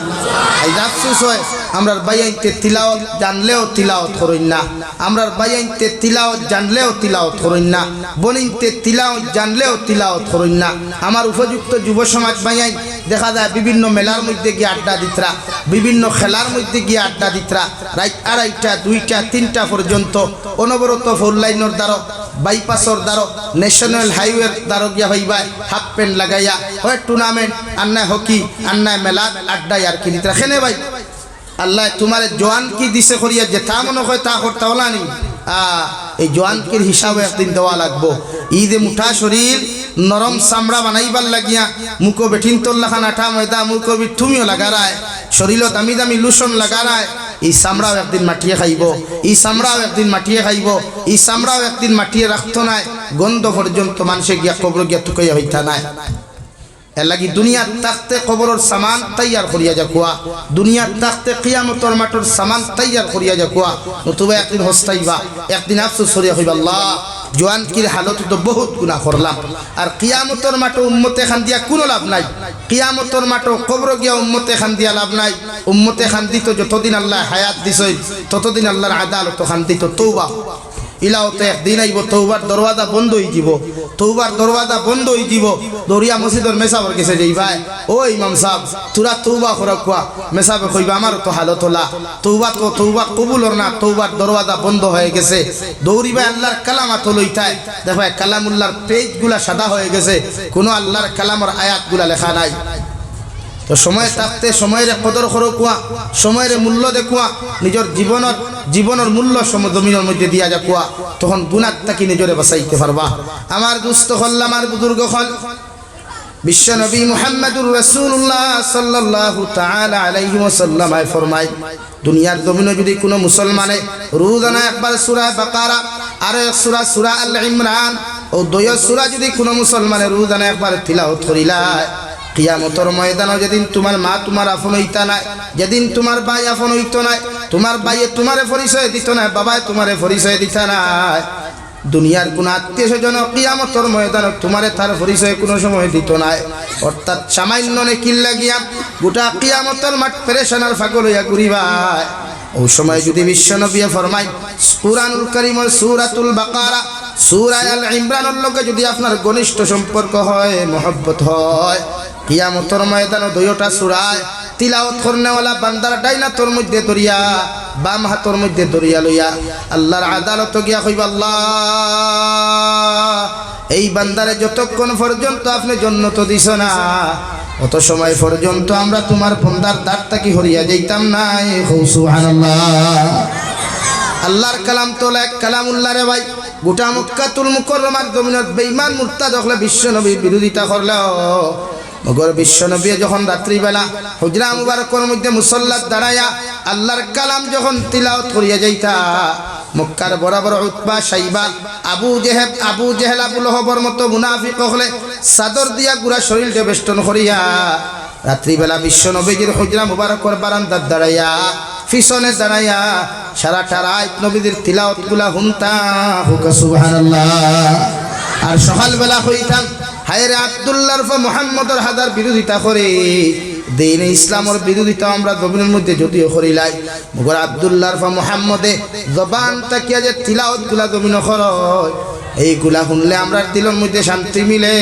এই আফসোস হয় আমরার বাইয়াইতে তিলাওয়াত জানলেও তিলাওয়াত করেন না আমরার বাইয়াইতে তিলাওয়াত জানলেও তিলাওয়াত করেন না বনিতে তিলাওয়াত জানলেও তিলাওয়াত করেন না আমার উপযুক্ত যুব সমাজ বাইয়াই দেখা যায় বিভিন্ন মেলার মধ্যে গিয়ে আড্ডা দিতরা বিভিন্ন খেলার মধ্যে গিয়ে আড্ডা দিতরা রাত 2:30 2টা 3টা পর্যন্ত অনবরত ফোর লাইনের দ্বারা বাইপাসর দ্বারা ন্যাশনাল হাইওয়ের দ্বারা গিয়া ভাইবা হাফ প্যান্ট লাগাইয়া হয় টুর্নামেন্ট আন্নায় হকি আন্নায় মেলা আড্ডায় আর কি দিতরা খেনে ভাই আল্লাহ তোমারে জোয়ান কি দিছে করিয়া যে তা মনে হয় তা করতে হলানি এই জোয়ানকির হিসাবে একদিন দেওয়া লাগবো ঈদে মুঠা শরীর নরম চামড়া বানাইবার লাগিয়া মুখো বেঠিন তোল্লা খান আঠা ময়দা মুখো তুমিও লাগারায় শরীরত দামি দামি লুসন লাগারায় এই চামড়াও একদিন মাটিয়ে খাইব এই চামড়াও একদিন মাটিয়ে খাইব এই চামড়াও একদিন মাটিয়ে রাখতো নাই গন্ধ পর্যন্ত মানুষে গিয়া কবর গিয়া তুকাইয়া হইতা নাই এর লাগি দুনিয়ার তাকতে কবরের সামান তৈয়ার করিয়া যাকুয়া দুনিয়ার তাকতে কিয়ামতের মাঠের সামান তৈয়ার করিয়া যাকুয়া নতুবা একদিন হস্তাইবা একদিন আফসোস করিয়া হইবা আল্লাহ জোয়ানকির হালত তো বহুত গুনাহ করলাম আর কিয়ামতের মাঠে উম্মতে খান দিয়া কোনো লাভ নাই কিয়ামতের মাঠে কবর গিয়া উম্মতে খান দিয়া লাভ নাই উম্মতে খান দিত যতদিন আল্লাহ হায়াত দিছই ততদিন আল্লাহর আদালত খান দিত তওবা ইলাওতে একদিন আইব তওবার দরওয়াজা বন্ধ হয়ে যাব তওবার দরওয়াজা বন্ধ হয়ে যাব দরিয়া মসজিদের মেসাবর কাছে যাইবা ও ইমাম সাহেব তোরা তওবা করা কোয়া মেসাবে কইবা আমার তো হালত হলা তওবা কবুলর না তওবার দরওয়াজা বন্ধ হয়ে গেছে দৌড়িবা আল্লাহর কালামাত লইতায় দেখো কালামুল্লাহর পেজগুলা সাদা হয়ে গেছে কোনো আল্লাহর কালামের আয়াতগুলা লেখা নাই তো সময় থাকতে সময়ের কদর করো কোয়া সময়ের মূল্য দেখুয়া নিজের জীবনের মূল্য জমিনের মধ্যে দিয়া যা কোয়া তখন গুনাহ থাকি নিজরে বাঁচাইতে পারবা আমার দুস্থ হল আমার বুজুর্গ হল বিশ্ব নবী মুহাম্মদুর রাসূলুল্লাহ সাল্লাল্লাহু তাআলা আলাইহি ওয়াসাল্লাম ফরমায় দুনিয়ার জমিনে যদি কোনো মুসলমানে রোজানা একবার সূরা বাকারা আর সূরা আল ইমরান ও দুই সূরা যদি কোনো মুসলমানে রোজানা একবার তিলাওয়াত করিলায় কিয়ামতের ময়দানে যেদিন তোমার মা তোমার আপন হইতা নাই যেদিন তোমার ভাই আপন হইতো নাই তোমার ভাইয়ে তোমারে পরিচয় দিত না বাবায় তোমারে পরিচয় দিত না দুনিয়ার কোন আত্মীয় স্বজন কিয়ামতের ময়দানে তোমারে তার পরিচয় কোনো সময় দিত না অর্থাৎ সামান্য নেকির লাগিয়া গোটা কিয়ামতের মাঠ পেরেশানার ফাগল হইয়া ঘুরিবা ওই সময় যদি বিশ্বনবী ফরমায় কুরআনুল কারীমের সূরাতুল বাকারা সূরা আল ইমরানের লগে যদি আপনার ঘনিষ্ঠ সম্পর্ক হয় মহব্বত হয় কিয়ামতের ময়দানে দুইটা সূরা তিলাওয়াত করনেওয়ালা বান্দার ডাইনা তোর মধ্যে দরিয়া বাম হাতর মধ্যে দরিয়া লইয়া আল্লাহর আদালত গিয়া কইবা আল্লাহ এই বান্দারে যতক্ষণ পর্যন্ত আপনি জান্নাত দিছ না অত সময় পর্যন্ত আমরা তোমার বান্দার দাঁত তাকি হরিয়া যাইতাম না সুবহানাল্লাহ আল্লাহর কালাম তো এক কালামুল্লাহ রে ভাই গোটা মক্কাতুল মুকাররমার জমিনত বেঈমান মুরতাদ হলে বিশ্ব নবীর বিরোধিতা করলো মগর বিশ্ব নবী যখন রাত্রিবেলা হুজরা মুবারকের মধ্যে মুসল্লাত দাঁড়ায়া আল্লাহর কালাম যখন তিলাওয়াত করিয়া যাইতা মক্কার বড় বড় উতবা সাইবা আবু জেহেল আবু লহবর মতো মুনাফিক হলে চাদর দিয়া গুড়া শরীরকে বেষ্টন করিয়া রাত্রিবেলা বিশ্ব নবীজির হুজরা মুবারকের বারান্দাত দাঁড়াইয়া পিছনে দাঁড়াইয়া সারাটা রাত নবীদের তিলাওয়াতগুলা হুনতা হুকা সুবহানাল্লাহ আর সকালবেলা হইতাম হায়রে আব্দুল্লাহর ফা মুহাম্মদের হাদার বিরোধিতা করে দিন ইসলামের বিরোধিতা আমরা জমিনের মধ্যে যদিও করিলাই মগর আব্দুল্লাহর ফা মুহাম্মদে জবান তাকিয়া যে তিলাওয়াতগুলা জমিন করয় এইগুলা শুনলে আমরা দিলের মধ্যে শান্তি মিলে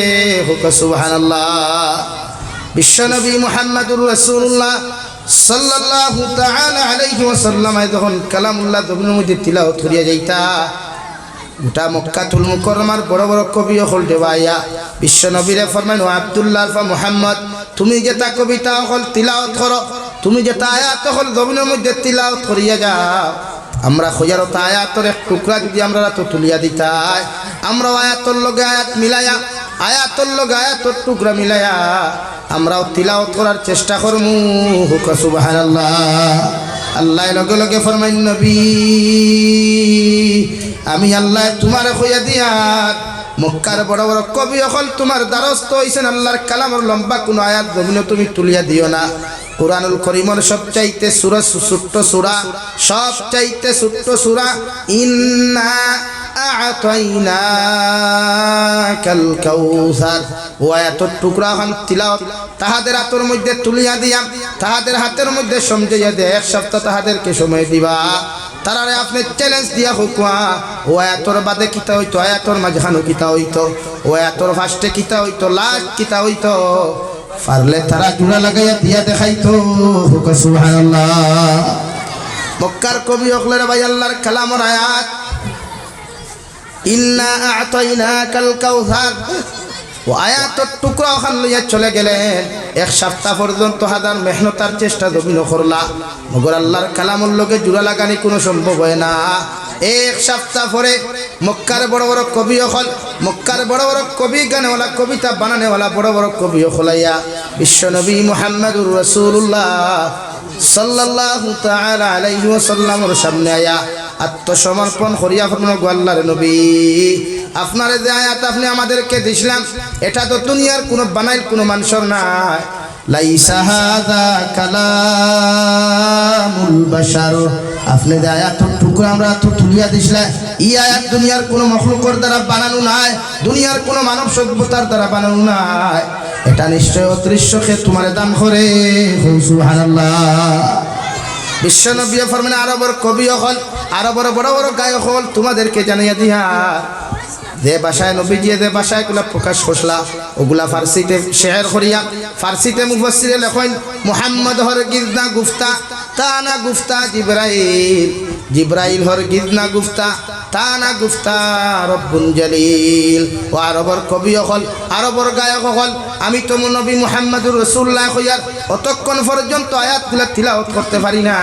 হুকা সুবহানাল্লাহ বিশ্বনবী মুহাম্মদুর রাসূলুল্লাহ সাল্লাল্লাহু তাআলা আলাইহি ওয়াসাল্লাম যখন কালামুল্লাহ জমিনের মধ্যে তিলাওয়াত করিয়া যাইতা গোটা মক্কাতুল মুকাররমার বড় বড় কবি হল দেওয়াইয়া বিশ্ব নবীরে ফরমান ও আব্দুল্লাহ ফা মুহাম্মদ তুমি যেটা কবিতা হল তিলাওয়াত করো তুমি যেটা আয়াত হল জমিনের মধ্যে তিলাওয়াত করিয়া যাও আমরা খোঁজারত আয়াতের এক টুকরা যদি আমরা তো তুলিয়া দিতাই আমরা আয়াতের লগে আয়াত মিলাইয়া আয়াতের লগে আয়াতের টুকরা মিলাইয়া আমরাও তিলাওয়াত করার চেষ্টা করমু হুক সুবহানাল্লাহ আল্লাহ লগে লগে ফরমাইন নবী আমি আল্লাহ তোমারে কইয়া দিয়ার মক্কার বড় বড় কবি হল তোমার দ্বারস্থ হইছেন আল্লাহর কালামের লম্বা কোন আয়াত জমিনে তুমি তুলিয়া দিও না কুরআনুল কারীমের সবচাইতে সূরা ছোট্ট সূরা সবচাইতে ছোট্ট সূরা ইন্না আ'তাইনাকাল কাউসার ও আয়াতের টুকরা হন তিলাওয়াত তাহাদের হাতের মধ্যে তুলিয়া দিয়া তাহাদের হাতের মধ্যে সমঝাইয়া দে এক সপ্তাহ তাহাদেরকে সময় দিবা তারারে আপনি চ্যালেঞ্জ দিয়া হুকুয়া ও আয়াতর বাদে কিতা হইতো আয়াতর মাঝখানো কিতা হইতো ও আয়াতর ফার্স্টে কিতা হইতো লাস্ট কিতা হইতো পারলে তারা জোড়া লাগাইয়া দিয়া দেখাইতো হুক সুবহানাল্লাহ মক্কার কবি হকলের ভাই আল্লাহর কালামের আয়াত ইন্না আ'তাইনাকাল কাউসার ও আয়াতের টুকরা ওখান লইয়া চলে গেলেন। এক সপ্তাহ পর্যন্ত হাজার মেহনতার চেষ্টা জমিন করলা, মগর আল্লাহর কালামুর লগে জোড়া লাগানি কোনো সম্ভব হয় না। এক সপ্তাহ পরে মক্কার বড় বড় কবি হল, মক্কার বড় বড় কবি গানেওয়ালা, কবিতা বানানেওয়ালা বড় বড় কবি হলাইয়া বিশ্বনবী মুহাম্মদুর রাসূলুল্লাহ সাল্লাল্লাহু তাআলা আলাইহি ওয়াসাল্লামের সামনে আয়া আত্মসমর্পণ করিয়া ফরমানো, গো আল্লাহর নবী, আপনার যে আয়াত আপনি আমাদেরকে দিছিলাম, এটা তো দুনিয়ার কোনো বানাইল কোনো মানুষের নাই। লাইসা হাযা কালামুল বাশার, আপনি যে আয়াতের টুকরা আমরা তো তুলিয়া দিছিলেন, এই আয়াত দুনিয়ার কোনো মখলুকের দ্বারা বানানো নাই, দুনিয়ার কোনো মানব সভ্যতার দ্বারা বানানো নাই। এটা নিশ্চয় অদৃশ্যকে তোমার দান করে। সুবহানাল্লাহ। বিশ্বনবী ফরমান, আরবের কবি হল, আরবের বড় বড় গায়ক হল, তোমাদেরকে জানাইয়া দিয়া যে ভাষায় নবীজি যে ভাষায় গুলা প্রকাশ করলা, ওগুলা ফার্সিতে শেয়ার করিয়া, ফার্সিতে মুফাসসিরে লেখেন মুহাম্মদ হরগিজ না গুফতা তা না গুফতা জিবরাইল, জিবরাইল হরগিজ না গুফতা তা না গুফতা রব্বুল জলিল। ও আরবের কবি হল, আরবের গায়ক হল, আমি তো নবী মুহাম্মদুর রাসূলুল্লাহ কইয়ার অতক্ষণ পর্যন্ত আয়াতগুলা তিলাওয়াত করতে পারি না,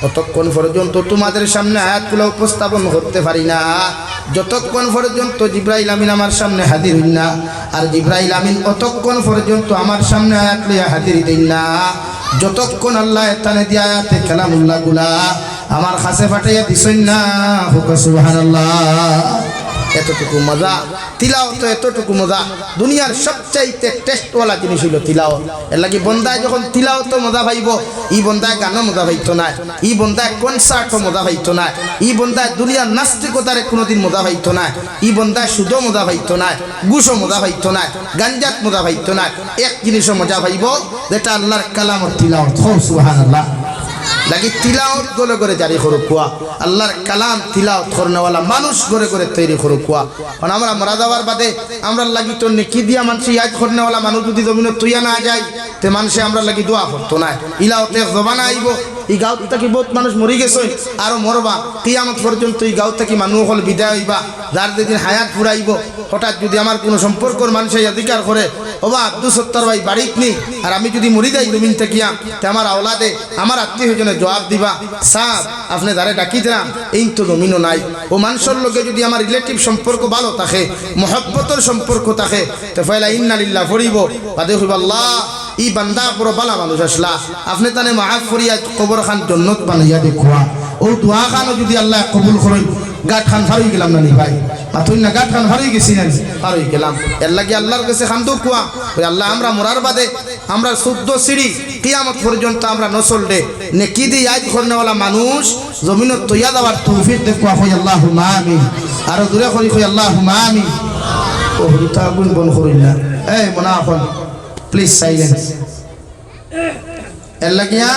অতক্ষণ পর্যন্ত তোমাদের সামনে আয়াতগুলো উপস্থাপন করতে পারি না, যতক্ষণ পর্যন্ত জিবরাইল আমিন আমার সামনে হাজির হইন না। আর জিবরাইল আমিন অতক্ষণ পর্যন্ত আমার সামনে আয়াত লইয়া হাজির দিন না, যতক্ষণ আল্লাহ তানে দিয়া আয়াতে কালামুল্লাহ গুলা আমার কাছে পাঠাইয়া দিছেন না। সুবহানাল্লাহ। এতটুকু মজা তিলাওয়াত, এতটুকু মজা। দুনিয়ার সবচাইতে টেস্টওয়ালা জিনিস হইল তিলাওয়াত। এর লাগি বন্দায় যখন তিলাওয়াত মজা পাইব, ই বন্দায় গানও মজা পাইতো না, ই বন্দায় কনসার্টও মজা পাইতো না, ই বন্দায় দুনিয়ার নাস্তিকতারে কোনোদিন মজা পাইতো না, ই বন্দায় সুদও মজা পাইতো না, ঘুষও মজা পাইতো না, গাঞ্জাত মজা পাইতো না। এক জিনিসও মজা পাইব, যেটা আল্লাহর কালামর তিলাওয়াত। সুবহানাল্লাহ। লাগি তিলাওয়াত গলে করে জারি করো কুয়া, আল্লাহর কালাম তিলাওয়াত করনেওয়ালা মানুষ করে করে তৈরি করো কুয়া। কারণ আমরা মারা যাওয়ার বাদে আমরা লাগি তো নেকি দিয়া মানুষ ইয়াদ করনেওয়ালা মানুষ যদি জমিনে তুইয়া না যায়, তে মানুষে আমরা লাগি দোয়া করতো না। ইলাওতে জবানা আইব, এই গাঁও থাকি বহুত মানুষ মরি গেছে, আরো মরবা, কিয়ামত পর্যন্ত এই গাঁও থাকি মানুষ হল বিদায় হইবা। যার যেদিন হায়াত ফুরাইব, হঠাৎ যদি আমার কোনো সম্পর্কর মানুষের অধিকার করে, ওবা ২৭০ ভাই বাড়িত নি, আর আমি যদি মরি যাই জমিন থাকিয়া, তে আমার আওলাদে আমার আত্মীয় স্বজনে জবাব দিবা, সাহ আপনি যারে ডাকিছিলাম এই তো জমিনও নাই। ও মানুষের লোকে যদি আমার রিলেটিভ সম্পর্ক ভালো থাকে, মহব্বতের সম্পর্ক থাকে, তো ফয়লা ইন্না লিল্লাহ পড়িব, বাদে হইব আল্লাহ ই বান্দা বড় বালা মানুষ আসলা, আপনি তানে মাফ করিয়া কবর খান জন্নত বানাইয়া দেখুয়া। ও দোয়া খানও যদি আল্লাহ কবুল করেন, গাঁট খান ফারুই গেলাম না নি ভাই, মাথুই না গাঁট খান ফারুই গেছি না, ফারুই গেলাম। এর লাগে আল্লাহর কাছে খান্দু কুয়া, আল্লাহ আমরা মরার বাদে আমরা ১৪ সিঁড়ি কিয়ামত পর্যন্ত আমরা নসল দে নেকি দিয়ে আজ করনেওয়ালা মানুষ জমিনত তৈয়া দেওয়ার তৌফিক দেখুয়া। হই আল্লাহুম্মা আমিন। আরো দূরে করি হই আল্লাহুম্মা আমিন। ও হরিতা গুণ বন করিল না, এই মনা এখন প্লিজ সাইলেন্স। এর লাগিয়া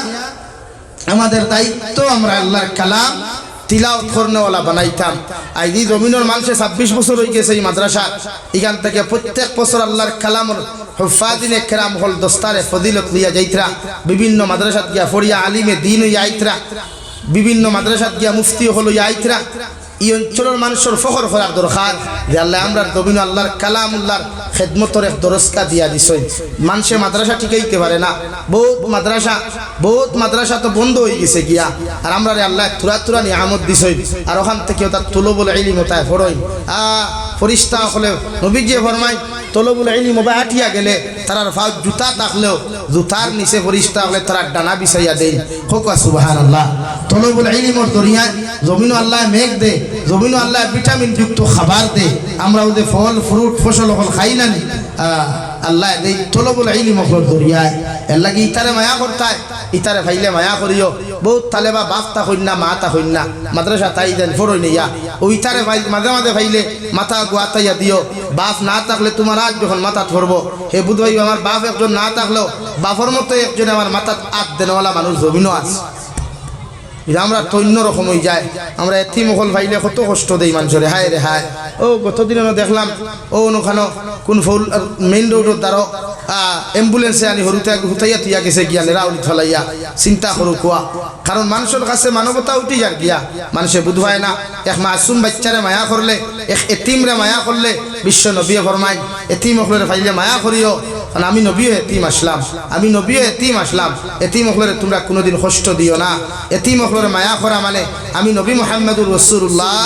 আমাদের দায়িত্ব আমরা আল্লাহর কালাম তিলাওয়াত করনেওয়ালা বানাইতাম। আজ এই জমিনের মানুষে ২৬ বছর হয়ে গেছে এই মাদ্রাসা, এখান থেকে প্রত্যেক বছর আল্লাহর কালামর হুফাজিনে কেরাম হল দস্তারে ফজিলত লইয়া যাইতরা, বিভিন্ন মাদ্রাসাত গিয়া ফরিয়া আলিমে দিন হইয়া আইতরা, বিভিন্ন মাদ্রাসাত গিয়া মুফতি হল হইয়া আইতরা। এই অঞ্চলের মানুষের ফখর করার দরকার যে আল্লাহ আমরা জমিন আল্লাহর কালামুল্লাহর খেদমতর এক দরস্কা দিয়া দিছই। মানুষে মাদ্রাসা ঠিকাইতে পারে না, বহুত মাদ্রাসা তো বন্ধ হয়ে গেছে গিয়া, আর আমরা আল্লাহ তুরা তুরা নিয়ামত দিছই। আর ওখান থেকেও তার তলবুল ইলম তাই ফরই ফরিস্তা হলে নবীজি ফরমাই, তলবুল ইলম মোবাই আঠিয়া গেলে তারার ফাউ জুতা থাকলেও জুতার নিচে ফরিস্তা হলে তারা ডানা বিছাইয়া দেয়। হোকা সুবহানাল্লাহ। তলবুল ইলমর দরিয়ায় জমিন আল্লাহ মেঘ দে, জমিন আল্লাহ ভিটামিন যুক্ত খাবার দে, আমরা ওদের ফল ফ্রুট ফসল হল খাই না নি, আল্লাহ এই তলবুল ইলম হল দরিয়ায়। এর লাগে ইতারে মায়া করতায়, ইতারে ফাইলে মায়া করিও। বহুত তালেবা বাপ তা হইন না, মা তা হইন না, মাদ্রাসা তাই দেন ফরই নিয়া। ও ইতারে মাঝে মাঝে ফাইলে মাথা গোয়াতাইয়া দিও। বাপ না থাকলে তোমার আজ যখন মাথা ধরবো, হে বুধ ভাই আমার বাপ একজন না থাকলেও বাপর মতো একজন আমার মাথা আত দেনওয়ালা মানুষ জমিনও আছে। আমরা তো অন্যরকম হয়ে যায়, আমরা এথি মহল ভাইলে কত কষ্ট দেই মানুষের। হায় রে হায়, ও গতদিনও দেখলাম ও ওখানে কোন ফুল মেইন রোডের দ্বারা অ্যাম্বুলেন্সে আনি হরুতে হুতাইয়া তুইয়া গেছে গিয়া নেরাউলি ফলাইয়া চিন্তা করু কোয়া কারণ মানুষের কাছে মানবতা উঠি যার গিয়া মানুষে বুঝবায় না এক মাসুম বাচ্চারে মায়া করলে এক এতিমরে মায়া করলে বিশ্ব নবীয়ে ফরমাই এতিম অকলের ফাইলে মায়া করিও কারণ আমি নবীও এতিম আসলাম আমি নবীও এতিম আসলাম এতিম অকলের তোমরা কোনোদিন কষ্ট দিও না এতিম অকলের মায়া করা মানে আমি নবী মুহাম্মদুর রাসূলুল্লাহ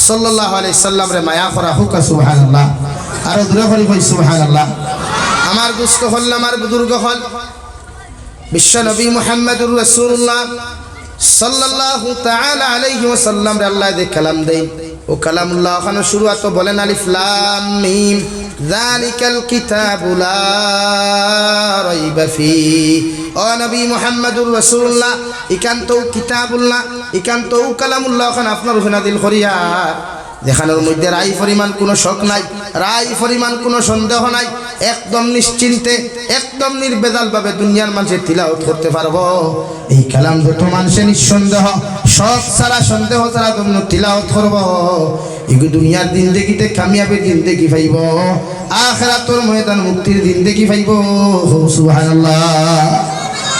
সাল্লাল্লাহু আলাইহি সাল্লাম রে মায়া করা হুকা সুবহানাল্লাহ আর দূরে করি কই সুবহানাল্লাহ আমার দুস্থ হল আমার বুজুর্গ হল বিশ্ব নবী মুহাম্মদুর রাসূলুল্লাহ সাল্লাল্লাহু তাআলা আলাইহি ওয়াসাল্লাম রে আল্লাহ দে কালাম দেই ও কালামুল্লাহ খান শুরুয়াত বলেন আলিফ লাম মিম যালিকাল কিতাবু লা রাইবা ফি ও নবী মুহাম্মদুর রাসূলুল্লাহ ইকান্ত কিতাবুল্লাহ ইকান্ত কালামুল্লাহ খান আপনার উপরে নাযিল করিয়া যেখানের মধ্যে রাই পরিমাণ কোনো শক নাই রাই পরিমাণ কোনো সন্দেহ নাই একদম নিশ্চিন্তে একদম নির্বেজালভাবে দুনিয়ার মানুষের তিলাওয়াত করতে পারবো এই কালাম দুটো মানুষের নিঃসন্দেহ শক ছাড়া সন্দেহ ছাড়া তুমি তিলাওয়াত করবো এগুলো দুনিয়ার জিন্দেগিতে কামিয়াবের জিন্দেগি পাইব আখিরাতের ময়দান মুক্তির জিন্দেগি পাইব সুবহানাল্লাহ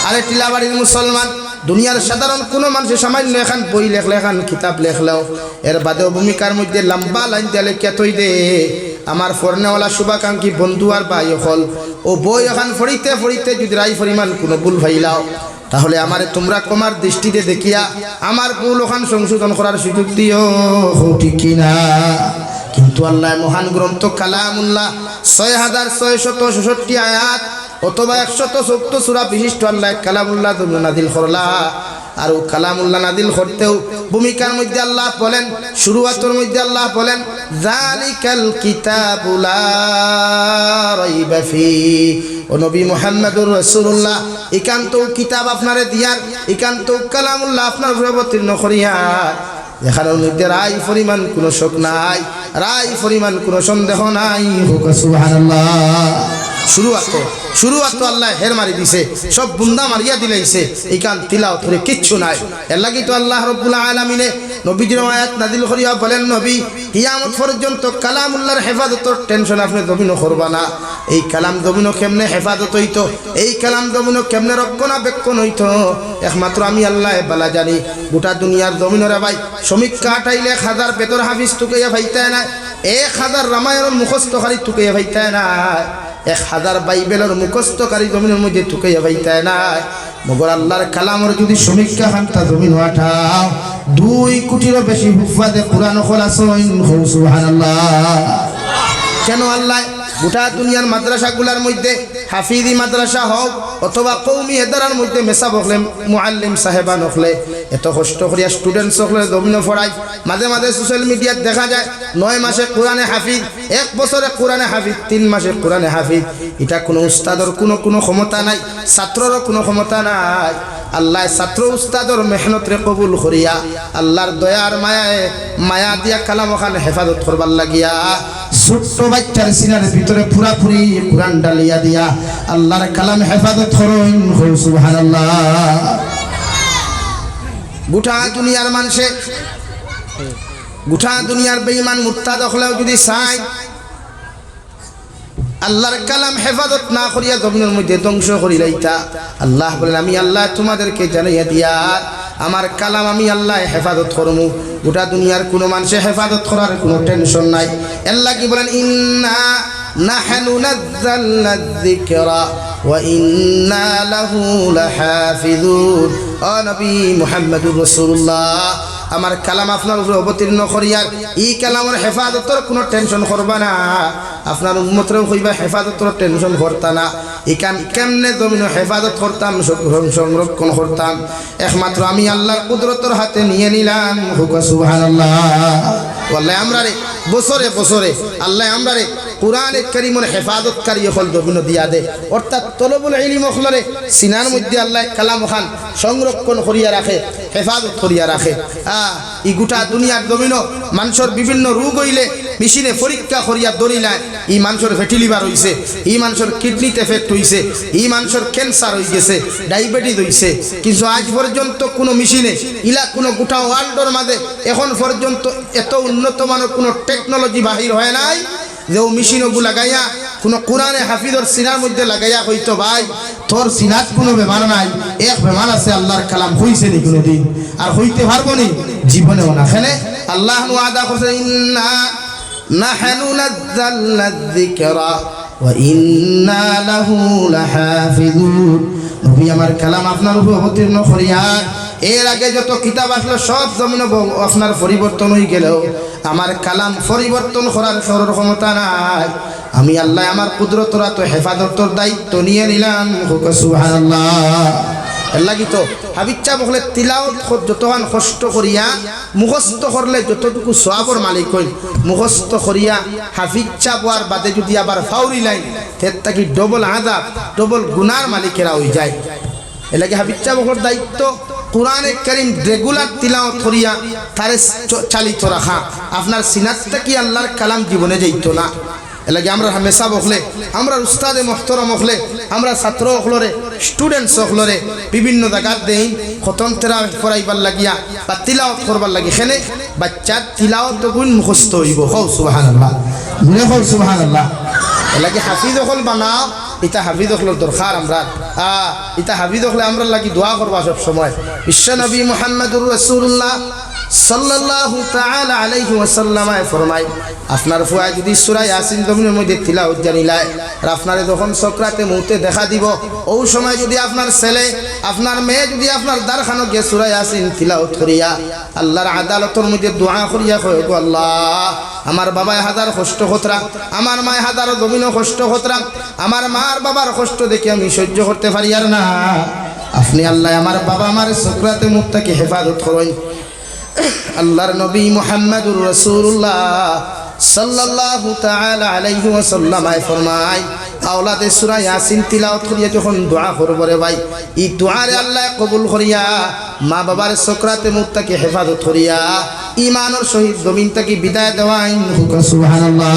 আরে টিলাবাড়ির মুসলমান দুনিয়ার সাধারণ কোনো মানুষের সামান্য এখন বই লেখলে এখন কিতাব লেখলেও এর বাদেও ভূমিকার মধ্যে লম্বা লাইন দিলে কেতই দে আমার ফরনেওয়ালা শুভাকাঙ্ক্ষী বন্ধু আর ভাই হল ও বই এখন ফড়িতে ফড়িতে যদি রাই পরিমাণ কোনো ভুল ভাইলাও তাহলে আমারে তোমরা কমার দৃষ্টিতে দেখিয়া আমার ভুল ওখান সংশোধন করার সুযোগ দিও ঠিক কিনা কিন্তু আল্লাহ মহান গ্রন্থ কালামুল্লাহ 6666 আয়াত অথবা 114 সূরা বিশিষ্ট আল্লাহ কালামুল্লাহ নাযিল করলা আর ও কালামুল্লাহ নাযিল করতেও ভূমিকার মধ্যে আল্লাহ বলেন শুরুয়াতের মধ্যে আল্লাহ বলেন যালিকাল কিতাবু লা রাইবা ফি ও নবী মুহাম্মদুর রাসূলুল্লাহ একান্ত কিতাব আপনারে দিয়ার একান্ত কালামুল্লাহ আপনার উপরে অবতীর্ণ করিয়া যেখানের মধ্যে রাই পরিমাণ কোনো শক নাই রাই পরিমাণ কোনো সন্দেহ নাই সুবহানাল্লাহ শুরুয়াত আল্লাহ হের মারি দিছে সব বুন্দা মারিয়া দিলাইছে এইখান তিলাওয়াত করে কিচ্ছু নাই এর লাগি তো আল্লাহ রাব্বুল আলামিনে নবীজির আয়াত নাযিল করিয়া বলেন নবী কিয়ামত পর্যন্ত কালামুল্লাহর হেফাজতের টেনশন আপনি জমিনও করবা না এই কালাম জমিনও কেমনে হেফাজত হইতো এই কালাম জমিনও কেমনে রক্ষণাবেক্ষণ হইতো একমাত্র আমি আল্লাহ বালা জানি গোটা দুনিয়ার জমিনরে ভাই সমীক্ষা আটাইলে 1000 বেতর হাফিজ টুকাইয়া ভাইতে না 1000 রামায়ণের মুখস্থকারী টুকাইয়া ভাইতে না 1000 বাইবেলের মুখস্থকারী জমিনের মধ্যে টুকাইয়া ভাইতে না মগর আল্লাহর কালামের যদি সমীক্ষা খান্তা জমিন ওঠাও 2 কোটিরও বেশি হুফাজে কোরআন খোলাছেন সুবহানাল্লাহ কেন আল্লাহ গোটা দুনিয়ার মাদ্রাসাগুলোর মধ্যে হাফিজি মাদ্রাসা হোক অথবা কওমি হেদারার মধ্যে মেসা বকলে মুআল্লিম সাহেবান হকলে এত কষ্ট করিয়া স্টুডেন্টস হকলে জমিনে পড়ায় মাঝে মাঝে সোশ্যাল মিডিয়াত দেখা যায় 9 মাসে কোরআনে হাফিজ 1 বছরে কোরআনে হাফিজ 3 মাসে কোরআনে হাফিজ এটা কোনো উস্তাদের কোনো ক্ষমতা নাই ছাত্ররও কোনো ক্ষমতা নাই আল্লাহ ছাত্র উস্তাদর মেহনত রে কবুল করিয়া আল্লাহর দয়ার মায়া দিয়া কালাম ওখানে হেফাজত করবার লাগিয়া ছোট্ট বাচ্চার সিনার ভিতরে পুরাপুরি কোরআন ডালিয়া দিয়া আল্লাহর কালাম হেফাজত করুন সুবহানাল্লাহ গোটা দুনিয়ার মানুষে গোটা দুনিয়ার বেঈমান মুরতাদ হলেও যদি চায় আল্লাহর কালাম হেফাজত না করিয়া জমিনের মধ্যে ধ্বংস করি লাইতা আল্লাহ বলেন আমি আল্লাহ তোমাদেরকে জানাইয়া দিয়া আমার কালাম আমি আল্লাহ হেফাজত করমু গোটা দুনিয়ার কোনো মানুষে হেফাজত করার কোনো টেনশন নাই আল্লাহ কি বলেন ইন্না নাহনু নাযালনা যিকরা ওয়া ইন্না লাহু লাহাফিজুন ও নবী মুহাম্মদুর রাসূলুল্লাহ আমার কালাম আপনার উপরে অবতীর্ণ করিয়ার এই কালামের হেফাজতের কোনো টেনশন করবা না আপনার উম্মতরেও কইবা হেফাজতের টেনশন করতা না এখান কেমনে জমিন হেফাজত করতাম সংরক্ষণ করতাম একমাত্র আমি আল্লাহর কুদরতের হাতে নিয়ে নিলাম সুবহানাল্লাহ ওয়াল্লাহি আমরা রে বছরে বছরে আল্লাহ আমরা রে কুরআনে কারীমের হেফাজতকারী হল জমিন দিয়া দে অর্থাৎ তলবুল ইলম হলরে সিনার মধ্যে আল্লাহ কালাম খান সংরক্ষণ করিয়া রাখে হেফাজত করিয়া রাখে ই গোটা দুনিয়ার জমিন মানুষের বিভিন্ন রোগ হইলে মেশিনে পরীক্ষা করিয়া দরিলায় ই মানুষের ফ্যাটি লিভার হইছে ই মানুষের কিডনিতে এফেক্ট হইছে ই মানুষের ক্যান্সার হয়ে গেছে ডায়াবেটিস হইছে কিন্তু আজ পর্যন্ত কোনো মেশিনে ইলা কোনো গোটা ওয়ার্ল্ডের মাঝে এখন পর্যন্ত এত উন্নত মানের কোনো টেকনোলজি বাহির হয় নাই যে ও মেশিনগুলো লাগাইয়া কোনো কোরআনে হাফিজর সিনার মধ্যে লাগাইয়া হইতো ভাই তোর সিনাত কোনো বেমার নাই, এক বেমার আছে আল্লাহর কালাম হইছে নি কোনোদিন আর হইতে পারবো নি জীবনেও না। খেলে আল্লাহ ওয়াদা করছে ইন্না নাহনু নাযালনা যিকরা ওয়া ইন্না লাহু লাহাফিজুন। নবী আমার কালাম আপনার উপর অবতীর্ণ করিয়া এর আগে যত কিতাব আসলো সব জমিন আপনার পরিবর্তন হয়ে গেলেও আমার কালাম পরিবর্তন করার সরর ক্ষমতা নাই। আমি আল্লাহ আমার কুদরতরা তো হেফাজতর দায়িত্ব নিয়ে নিলাম। সুবহানাল্লাহ। এর লাগি তো হাবিচ্ছা বকলে তিলাওয়াত যতক্ষণ কষ্ট করিয়া মুখস্থ করলে যতটুকু সওয়াবের মালিক হই, মুখস্থ করিয়া হাফিচ্ছা বয়ার বাদে যদি আবার ফাউরি লাইন তের তাকি ডবল আযাব ডবল গুনার মালিকেরা হয়ে যায়। এর লাগি হাবিচ্ছা বকর দায়িত্ব কোরআনে কারীম রেগুলার তিলাওয়াত করিয়া তারে চালিত রাখা। আপনার সিনাতটা কি আল্লাহর কালাম জীবনে যাইতো না। এলাকি আমরা হামেশা বকলে আমরা উস্তাদে মোহতরম হকলে আমরা ছাত্র হকলরে স্টুডেন্টস হকলরে বিভিন্ন জায়গাত দেই খতম তেরা পড়াইবার লাগিয়া বা তিলাওয়াত করবার লাগি এখানে বাচ্চার তিলাওয়াত গুণ মুখস্থ হইব। হও সুবহানাল্লাহ, মনে হও সুবহানাল্লাহ। এলাকি হাফিজ হকল বানাও, এটা হাফিজ হকলের দরকার। আমরা এটা হাফিজ হকলে আমরা লাগি দোয়া করবা সব সময়। বিশ্ব নবী মুহাম্মদুর রাসূলুল্লাহ সাল্লাল্লাহু তাআলা আলাইহি ওয়াসাল্লাম ফরমায় আপনার ফুয়া যদি সূরা ইয়াসিন জমিনের মধ্যে তিলাওয়াত জানিলায় আর আপনারে যখন সকরাতে মউতে দেখা দিব ওই সময় যদি আপনার ছেলে আপনার মেয়ে যদি আপনার দারখানো গিয়ে সূরা ইয়াসিন তিলাওয়াত করিয়া আল্লাহর আদালতের মধ্যে দোয়া করিয়া কয় গো আল্লাহ আমার বাবায় হাজার কষ্ট হতরা, আমার মায় হাজার জমিনও কষ্ট হতরা, আমার মার বাবার কষ্ট দেখে আমি সহ্য করতে পারি আর না, আপনি আল্লাহ আমার বাবা আমার সকরাতে মুক্তাকে হেফাজত করুন। আল্লাহর নবী মুহাম্মদুর রাসূলুল্লাহ সাল্লাল্লাহু তাআলা আলাইহি ওয়াসাল্লাম ফরমায় আওলাদে সূরা ইয়াসিন তিলাওয়াত করিয়া যখন দোয়া করব রে ভাই এই দোয়ারে আল্লাহ কবুল করিয়া মা বাবার সকরাতে মুক্তাকে হেফাজত করিয়া ঈমানের সহিত জমিন থেকে বিদায় দেওয়াইন। সুবহানাল্লাহ।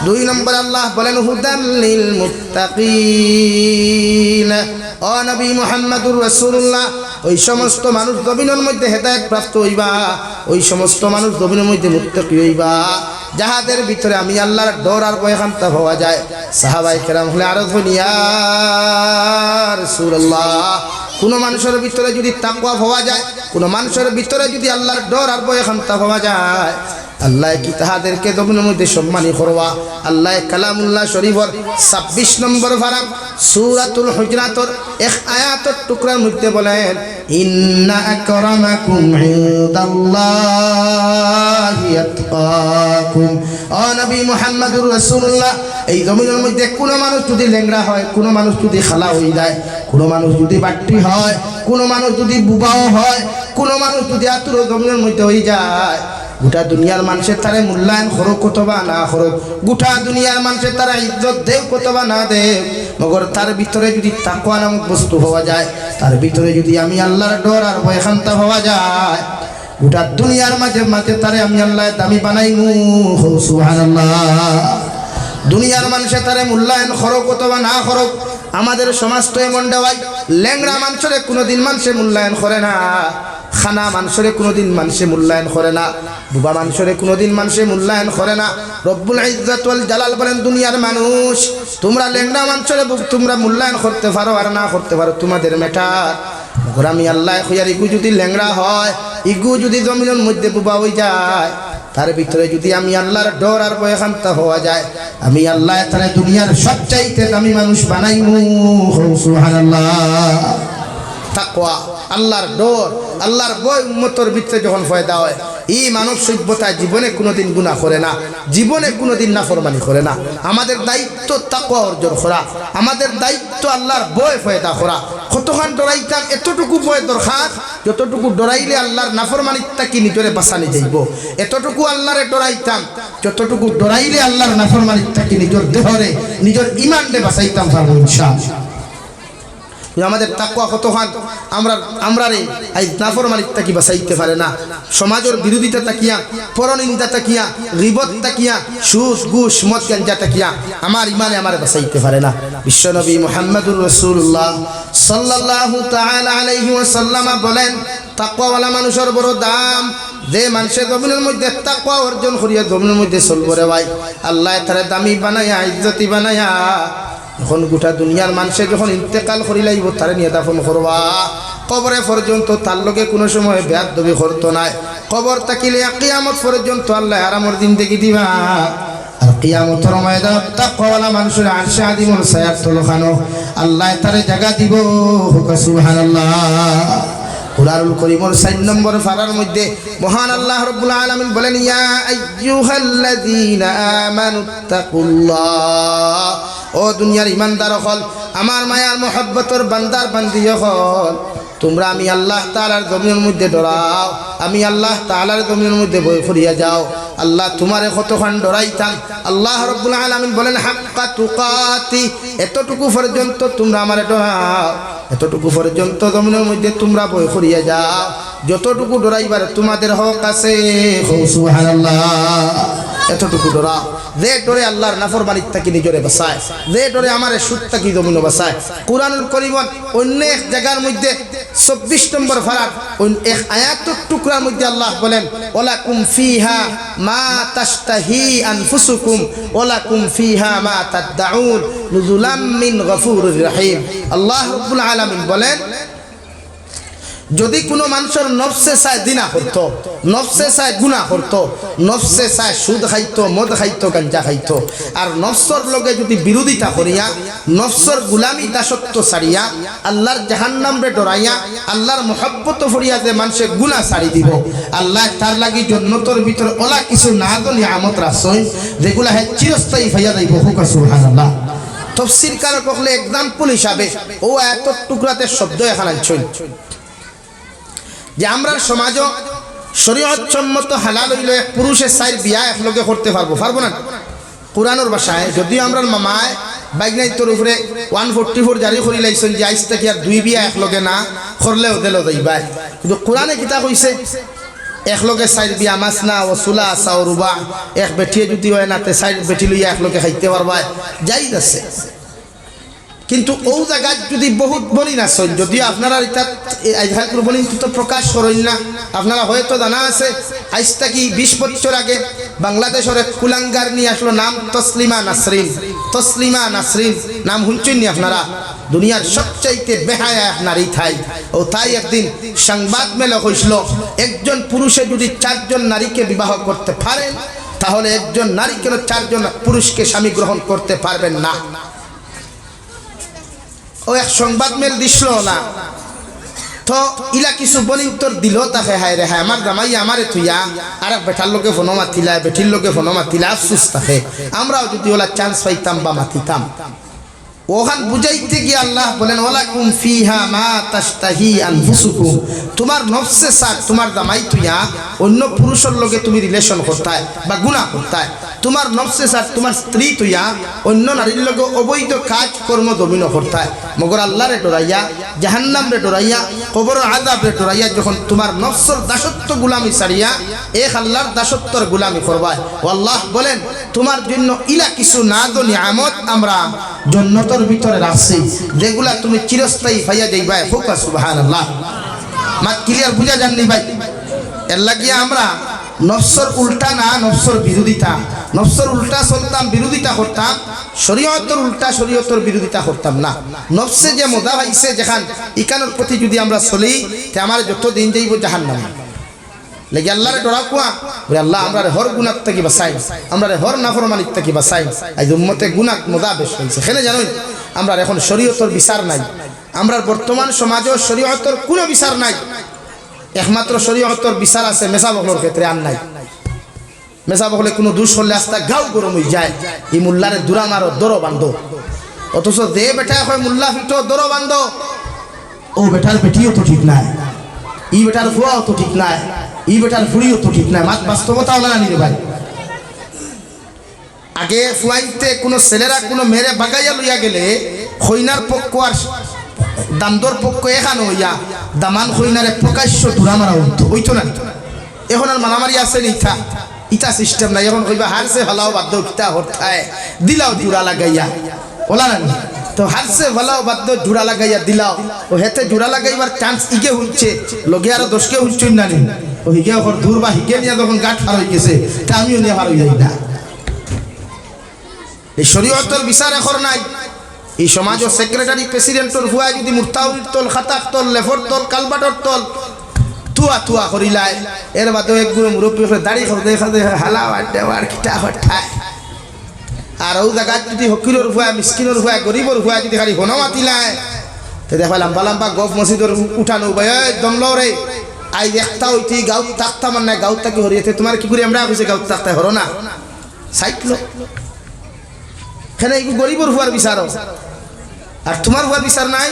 2 নম্বর আল্লাহ বলেন হুদাল লিল মুত্তাকিন। ও নবী মুহাম্মদুর রাসূলুল্লাহ ওই সমস্ত মানুষ জমিনের মধ্যে হেদায়েত প্রাপ্ত হইবা, ওই সমস্ত মানুষ জমিনের মধ্যে মুত্তাকি হইবা যাহাদের ভিতরে আমি আল্লাহর ডর আর ভয়খান্তা পাওয়া যায়। সাহাবায়ে কেরাম হলে আরো ইয়া রাসূলুল্লাহ কোন মানুষের ভিতরে যদি তাকওয়া পাওয়া যায়, কোন মানুষের ভিতরে যদি আল্লাহর ডর আর ভয়খান্তা পাওয়া যায় আল্লাহ কি তাহাদেরকে জমিনের মধ্যে সম্মানী করবা। আল্লাহ কালামুল্লাহ শরীফর 26 নম্বর পারা সূরাতুল হুজরাতের এক আয়াতের টুকরার মধ্যে বলেন ইন্না আকরামাকুম ইনদাল্লাহি আতকাকুম। ও নবী মুহাম্মদুর রাসূলুল্লাহ এই জমিনের মধ্যে কোন মানুষ যদি লেংড়া হয়, কোন মানুষ যদি খালা হয়ে যায়, কোন মানুষ যদি বাট্টি হয়, কোন মানুষ যদি বুবাও হয়, কোন মানুষ যদি আতুর জমিনের মধ্যে হয়ে যায় গোটা দুনিয়ার মানুষের তারে মূল্যায়ন করুক কতবা না করুক, গোটা দুনিয়ার মানুষের তারা ইজ্জত দেব কতবা না দেব, মগর তার ভিতরে যদি তাকওয়া নামক বস্তু হওয়া যায়, তার ভিতরে যদি আমি আল্লাহর ডর আর ভয়খান্তা হওয়া যায় গোটা দুনিয়ার মাঝে মাঝে তারে আমি আল্লাহ দামি বানাইমু। সুবহানাল্লাহ। দুনিয়ার মানুষের তারে মূল্যায়ন করুক কতবা না করুক, আমাদের সমাজ তো এমন দেওয়াই ল্যাংড়া মানুষের কোনোদিন মানুষে মূল্যায়ন করে না, খানা মানুষের কোনোদিন মানুষে মূল্যায়ন করে না, বুবা মানুষের কোনোদিন মানুষে মূল্যায়ন করে না। রব্বুল ইজ্জত ওয়াল জালাল বলেন দুনিয়ার মানুষ তোমরা ল্যাংড়া মানুষের তোমরা মূল্যায়ন করতে পারো আর না করতে পারো তোমাদের ম্যাটার, মগর আমি আল্লাহ খুঁয়ার ইগু যদি ল্যাংড়া হয়, ইগু যদি জমিনের মধ্যে বুবা হয়ে যায়, তার ভিতরে যদি আমি আল্লাহর ডর আর ভয়খান্তা হওয়া যায়, আমি আল্লাহ তারে দুনিয়ার সবচাইতে দামি মানুষ বানাইমু। সুবহানাল্লাহ। তাকওয়া আল্লাহর ডর আল্লাহর ভয় উম্মতের ভিতরে যখন ফয়দা হয় এই মানব সভ্যতায় জীবনে কোনোদিন গুনাহ করে না, জীবনে কোনোদিন নাফরমানি করে না। আমাদের দায়িত্ব তাকওয়া অর্জন করা, আমাদের দায়িত্ব আল্লাহর ভয় ফয়দা করা। কতক্ষণ ডরাইতাম এতটুকু ভয় দরকার যতটুকু ডরাইলে আল্লাহর নাফরমানিটা কি নিজরে বাঁচানি যাইব, এতটুকু আল্লাহরে ডরাইতাম যতটুকু ডরাইলে আল্লাহর নাফরমানিটা কি নিজের দেহরে নিজের ঈমানরে বাঁচাইতাম পারবো ইনশাআল্লাহ। আমাদের তাকওয়া কতক্ষণ আমরা রে এই নাফরমানিটা কি বাঁচাইতে পারে না, সমাজের বিরোধিতা তাকিয়া, পরনিন্দা তাকিয়া, গীবত তাকিয়া, সুদ ঘুষ মদ গাঞ্জা তাকিয়া আমার ইমানে আমার বাঁচাইতে পারে না। বিশ্বনবী মুহাম্মদুর রাসূলুল্লাহ সাল্লাল্লাহু তাআলা আলাইহি ওয়াসাল্লাম বলেন তাকওয়াওয়ালা মানুষের বড় দাম, যে মানুষের জমিনের মধ্যে তাকওয়া অর্জন করিয়া জমিনের মধ্যে চলব রে ভাই, আল্লাহ তারে দামি বানায়া ইজ্জতি বানায়া যখন গোটা দুনিয়ার মানুষে যখন ইন্তেকাল করি লাইব তারে নিয়ে দাফন করবা, কবরে পর্যন্ত তার লগে কোনো সময় বেয়াদবি করতো নাই। কবর তাকিলে কিয়ামত পর্যন্ত আল্লাহ আরামর জিন্দেগি দিবা। আর কিয়ামতের ময়দানে তাকওয়ালা মানুষের আরশে আযিমুল ছায়ার তলখানো আল্লাহ তারে জায়গা দিব। সুবহানাল্লাহ। কুরআনুল কারীমের 4 নম্বর পারার মধ্যে মহান আল্লাহ রাব্বুল আলামিন বলেন, ইয়া আইয়ুহাল্লাযীনা আমানুত্তাকুল্লাহ, ও দুনিয়ার ইমানদার হল, আমার মায়ার মোহাব্বতর বান্দার বান্দি হল, তোমরা আমি আল্লাহ তাআলার জমিনের মধ্যে ডরাও, আমি আল্লাহ তাআলার জমিনের মধ্যে বই ফরিয়া যাও। আল্লাহ তোমারে কতক্ষণ ডরাইতাম। আল্লাহ রাব্বুল আলামিন বলেন, হাক্কা তুকাতি, এতটুকু পর্যন্ত তোমরা আমারে ডরাও, এতটুকু পর্যন্ত জমিনের মধ্যে তোমরা বই ফরিয়া যাও, যতটুকু ডরাইবার তোমাদের হক আছে। সুবহানাল্লাহ। এতটুকু ডরাও। যে ডরে আল্লাহর নাফরমানির থেকে নিজরে বাঁচায়, যে ডরে আমার সুদ থেকে জমিন বাঁচায়। কুরআনুল কারীমের অন্য এক জায়গার মধ্যে 24 নম্বর ফারাত এক আয়াতের টুকরার মধ্যে আল্লাহ বলেন, ওয়ালাকুম ফিহা মা তাশতাহি আনফুসুকুম ওয়ালাকুম ফিহা মা তাদউন নুজুলাম মিন গফুরির রহিম। আল্লাহ রাব্বুল আলামিন বলেন, যদি কোনো মানুষের নফসে চায় দিনা করত, নফসে চায় গুনাহ করত, নফসে চায় সুদ খাইতো, মদ খাইতো, গাঞ্জা খাইতো, আর নফসর লগে যদি বিরোধিতা করিয়া নফসর গুলামি দাসত্ব ছাড়িয়া আল্লাহর জাহান্নাম রে ডরাইয়া আল্লাহর মহব্বত ফরিয়া যে মানুষে গুনাহ ছাড়ি দিব, আল্লাহ তার লাগি জান্নাতের ভিতর ওলা কিছু নাদ নিয়ামত রাখছেন যেগুলা হে চিরস্থায়ী হইয়া যাইব। সুবহানাল্লাহ। তাফসীর কারক বলে एग्जांपल হিসাবে ও এত টুকরাতে শব্দ এখানে আনছেন যে আমরা সমাজ শরীয়ত সম্মত হালাল হইলে পুরুষের 4 বিয়া একলগে করতে পারবো, পারবো না? কোরআনের ভাষায় যদিও আমরা মামায় বাইকনাইতর উপরে 144 জারি করি লাইছেন যে আইস থেকে আর 2 বিয়া একলগে না করলেও দিল যাইবা, কিন্তু কোরআনে কিতা কইছে একলগে 4 বিয়া মাসনা ও সুলাসা ও রুবা, এক বেঠিয়ে যদি হয় না তে 4 বেটি লইয়া একলগে খাইতে পারবা, জায়েজ আছে। কিন্তু ও জায়গা যদি বহুত বলি না সন, যদিও আপনারা এটা বলি তো প্রকাশ করেন না, আপনারা হয়তো জানা আছে আজ থেকে 20 বছর আগে বাংলাদেশের এক কুলাঙ্গার নিয়ে আসলো, নাম তসলিমা নাসরিন। তসলিমা নাসরিন নাম শুনছেন নি আপনারা? দুনিয়ার সবচাইতে বেহায়া এক নারী ঠাই। ও তাই একদিন সংবাদ মেলে হইছিল, একজন পুরুষে যদি 4 জন নারীকে বিবাহ করতে পারেন তাহলে একজন নারী কেন 4 জন পুরুষকে স্বামী গ্রহণ করতে পারবেন না। ও এক সংবাদ মেল দিছিল না তো ইলা কিছু বলি উত্তর দিল, তাকে হায় রে হায় আমার জামাই আমারে থুইয়া আর বেটার লোকে ফোন মাতিলা, বেটির লোকে ফোন মাতিলা, আফসুস থাকে। আমরাও যদি ওলা চান্স পাইতাম বা মাতিতাম। ওখান বুঝাইতে গিয়ে আল্লাহ বলেন, ওয়ালাকুম ফিহা মা তাশতাহি আনফুসুকুম, তোমার নফসে সাথ তোমার জামাই তুইয়া অন্য পুরুষের লগে তুমি রিলেশন করতায় বা গুনাহ করতায়, তোমার নফসে সাথ তোমার স্ত্রী তুইয়া অন্য নারীর লগে অবৈধ কাজ কর্ম দমিন করতায়, মগর আল্লাহ রে ডরাইয়া জাহান্নাম রে ডরাইয়া কবর আযাব রে ডরাইয়া যখন তোমার নফসের দাসত্ব গুলামি ছাড়িয়া এক আল্লাহর দাসত্বর গুলামি করবায়, ও আল্লাহ বলেন তোমার জন্য ইলা কিছু নাদ নিয়ামত আমরা জান্নাতের ভিতরে রাখছি যেগুলা তুমি চিরস্থায়ী পাইয়া যাইবা। সুবহানাল্লাহ। মাত ক্লিয়ার বুঝা জাননি ভাই? এর লাগিয়া আমরা নফসর উল্টা না, নফসর বিরোধিতা, নফসর উল্টা চলতাম, বিরোধিতা করতাম, শরীয়তের উল্টা শরীয়তের বিরোধিতা করতাম না। নফসে যে মজা পাইছে যেখান ইকানোর প্রতি যদি আমরা চলি তে আমার যত দিন যাইব জাহান্নামে লেগে আল্লাহরে ডরা কুয়া বলে, আল্লাহ আমরা হর গুনাহ থেকে বাঁচাই, আমরা হর নাফরমানির থেকে বাঁচাই। আজ উম্মতে গুনাহ মজা বেশ হয়েছে, এখানে জানোই আমরা এখন শরীয়তের বিচার নাই, আমরা বর্তমান সমাজেও শরীয়তের কোনো বিচার নাই, একমাত্র শরীয়তের বিচার আছে মেসা বকলের ক্ষেত্রে, আর নাই। মেসা বকলে কোনো দোষ করলে আস্তা গাও গরম হয়ে যায়, এই মোল্লারে দুরা মারো দরো বান্ধো, অথচ যে বেটা হয় মোল্লা ফিটো দরো বান্ধো, ও বেটার বেটিও তো ঠিক নাই, ই বেটার ফুয়াও তো ঠিক নাই, ই বেটার ফুড়িও তো ঠিক নাই। মাত বাস্তবতাও না নিরে ভাই। আগে ফুয়াইতে কোনো ছেলেরা কোনো মেরে বাগাইয়া লইয়া গেলে খৈনার পক্ষ আর দামদর পক্ষ এখানে হইয়া দামান খৈনারে প্রকাশ্য ধুরা মারা হইতো না। এখন আর মারামারি আছে ইটা ইটা সিস্টেম নাই। এখন কইবা হারছে ভালাও বাধ্য কিতা হঠায় দিলাও জোড়া লাগাইয়া ওলা না, তো হারছে ভালাও বাধ্য জোড়া লাগাইয়া দিলাও, ও হেতে জোড়া লাগাইবার চান্স ইগে হচ্ছে লগে আরো দশকে হচ্ছে না, ও হিগে ওর দূর বা হিগে নিয়ে যখন গাঁট ফার হয়ে গেছে তা আমিও নিয়ে ফার হয়ে যাই না এই শরীয়তের বিচার এখন নাই এই সমাজের সেক্রেটারি প্রেসিডেন্টর হুয়া যদি মুর্তাউরির তল খাতাক তল লেফর তল কালবাটর তল তুয়া তুয়া করিলাই এর বাদেও এক গুলো মুরব্বী করে দাড়ি খাও দেখা দেখা হালা আর কিটা হঠায় আর ও জায়গা যদি হকিরর হুয়া মিসকিনর হুয়া গরিবর হুয়া যদি খালি ঘন মাতিলায় তো দেখা লম্বা লম্বা গফ মসজিদর উঠানো ভাই দমল রে আই একটা হইতে গাঁও তাক্তা মান না গাঁও তাকে হরিয়েছে তোমার কি করে আমরা কইছে গাঁও তাক্তা হরো না সাইক্লো এখানে এই গরিবর হুয়ার বিচার আর তোমার হুয়ার বিচার নাই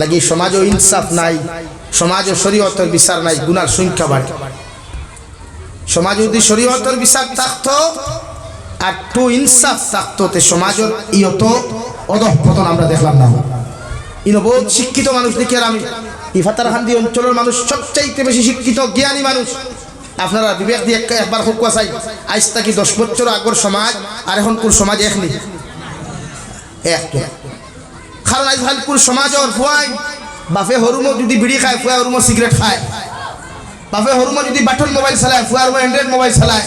লাগি সমাজ ইনসাফ নাই সমাজ ও শরীয়তের বিচার নাই গুনার সংখ্যা বাড়ে সমাজ যদি শরীয়তের বিচার থাকতো আর টু ইনসাফ থাকতো তে সমাজের ইয়ত অধঃপতন আমরা দেখলাম না ইনো বহুত শিক্ষিত মানুষ দেখি আর আমি ইফাতারহান্দি অঞ্চলের মানুষ সবচাইতে বেশি শিক্ষিত জ্ঞানী মানুষ আপনারা বিবেক দিয়ে একবার হোক চাই আজ তাকি 10 বছর আগর সমাজ আর এখন কোন সমাজ এক নেই এক কারণ আজ হালকুর সমাজ ওর ফুয়াই বাপে হরুমো যদি বিড়ি খায় ফুয়া হরুমো সিগারেট খায় বাপে হরুমো যদি বাটন মোবাইল চালায় ফুয়া হরুমো অ্যান্ড্রয়েড মোবাইল চালায়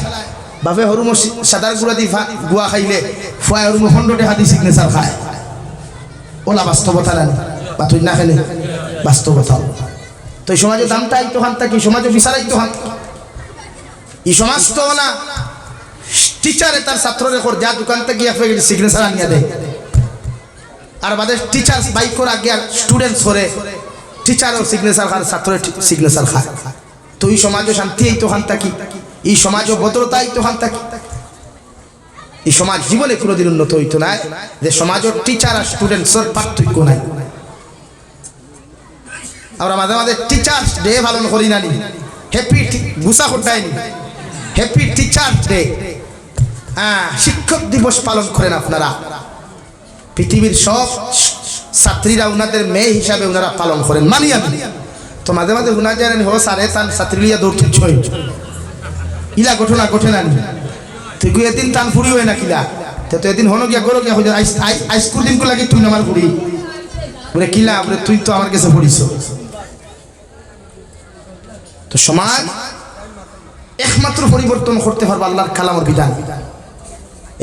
বাপে হরুমো সাদার গুঁড়া দি গুয়া খাইলে ফুয়া হরুমো 100 টাকা দি সিগনেচার খায় ওলা বাস্তবতা না বা তুই না খেলে বাস্তবতা তো এই সমাজের দামটা এই তো হান থাকি সমাজে বিচারাই তো হান এই সমাজ তো না টিচারে তার ছাত্ররে কর যা দোকান থেকে গিয়ে সিগনেচার আনিয়া দেয় আর বাদে টিচার বাইক করে আগে আর স্টুডেন্টস করে টিচারও সিগনেচার খায় ছাত্রের সিগনেচার খায় তো এই সমাজে শান্তি এই তো হান থাকি এই সমাজে ভদ্রতা এই তো হান থাকি এই সমাজ জীবনে কোনোদিন উন্নত হইতো না যে সমাজের টিচার আর স্টুডেন্টসের পার্থক্য নাই আমরা মাঝে মাঝে টিচার্স ডে পালন করি না হ্যাপি গুসা করতাইনি হ্যাপি টিচার্স ডে শিক্ষক দিবস পালন করেন আপনারা পৃথিবীর সব ছাত্রীরা ওনাদের মেয়ে হিসাবে ওনারা পালন করেন মানি আমি তো মাঝে মাঝে ওনা জানেন হো সারে তান ছাত্রী লিয়া দৌড় ছয় ইলা ঘটনা ঘটে না তুই এদিন টান ফুরি হয় না কিলা তো এদিন হনো গিয়া গরো গিয়া হয়ে যায় আইসকুল দিন লাগে তুই আমার ফুরি বলে কিলা বলে তুই তো আমার কাছে পড়িস তো সমাজ একমাত্র পরিবর্তন করতে পারবো আল্লাহর কালামের বিধান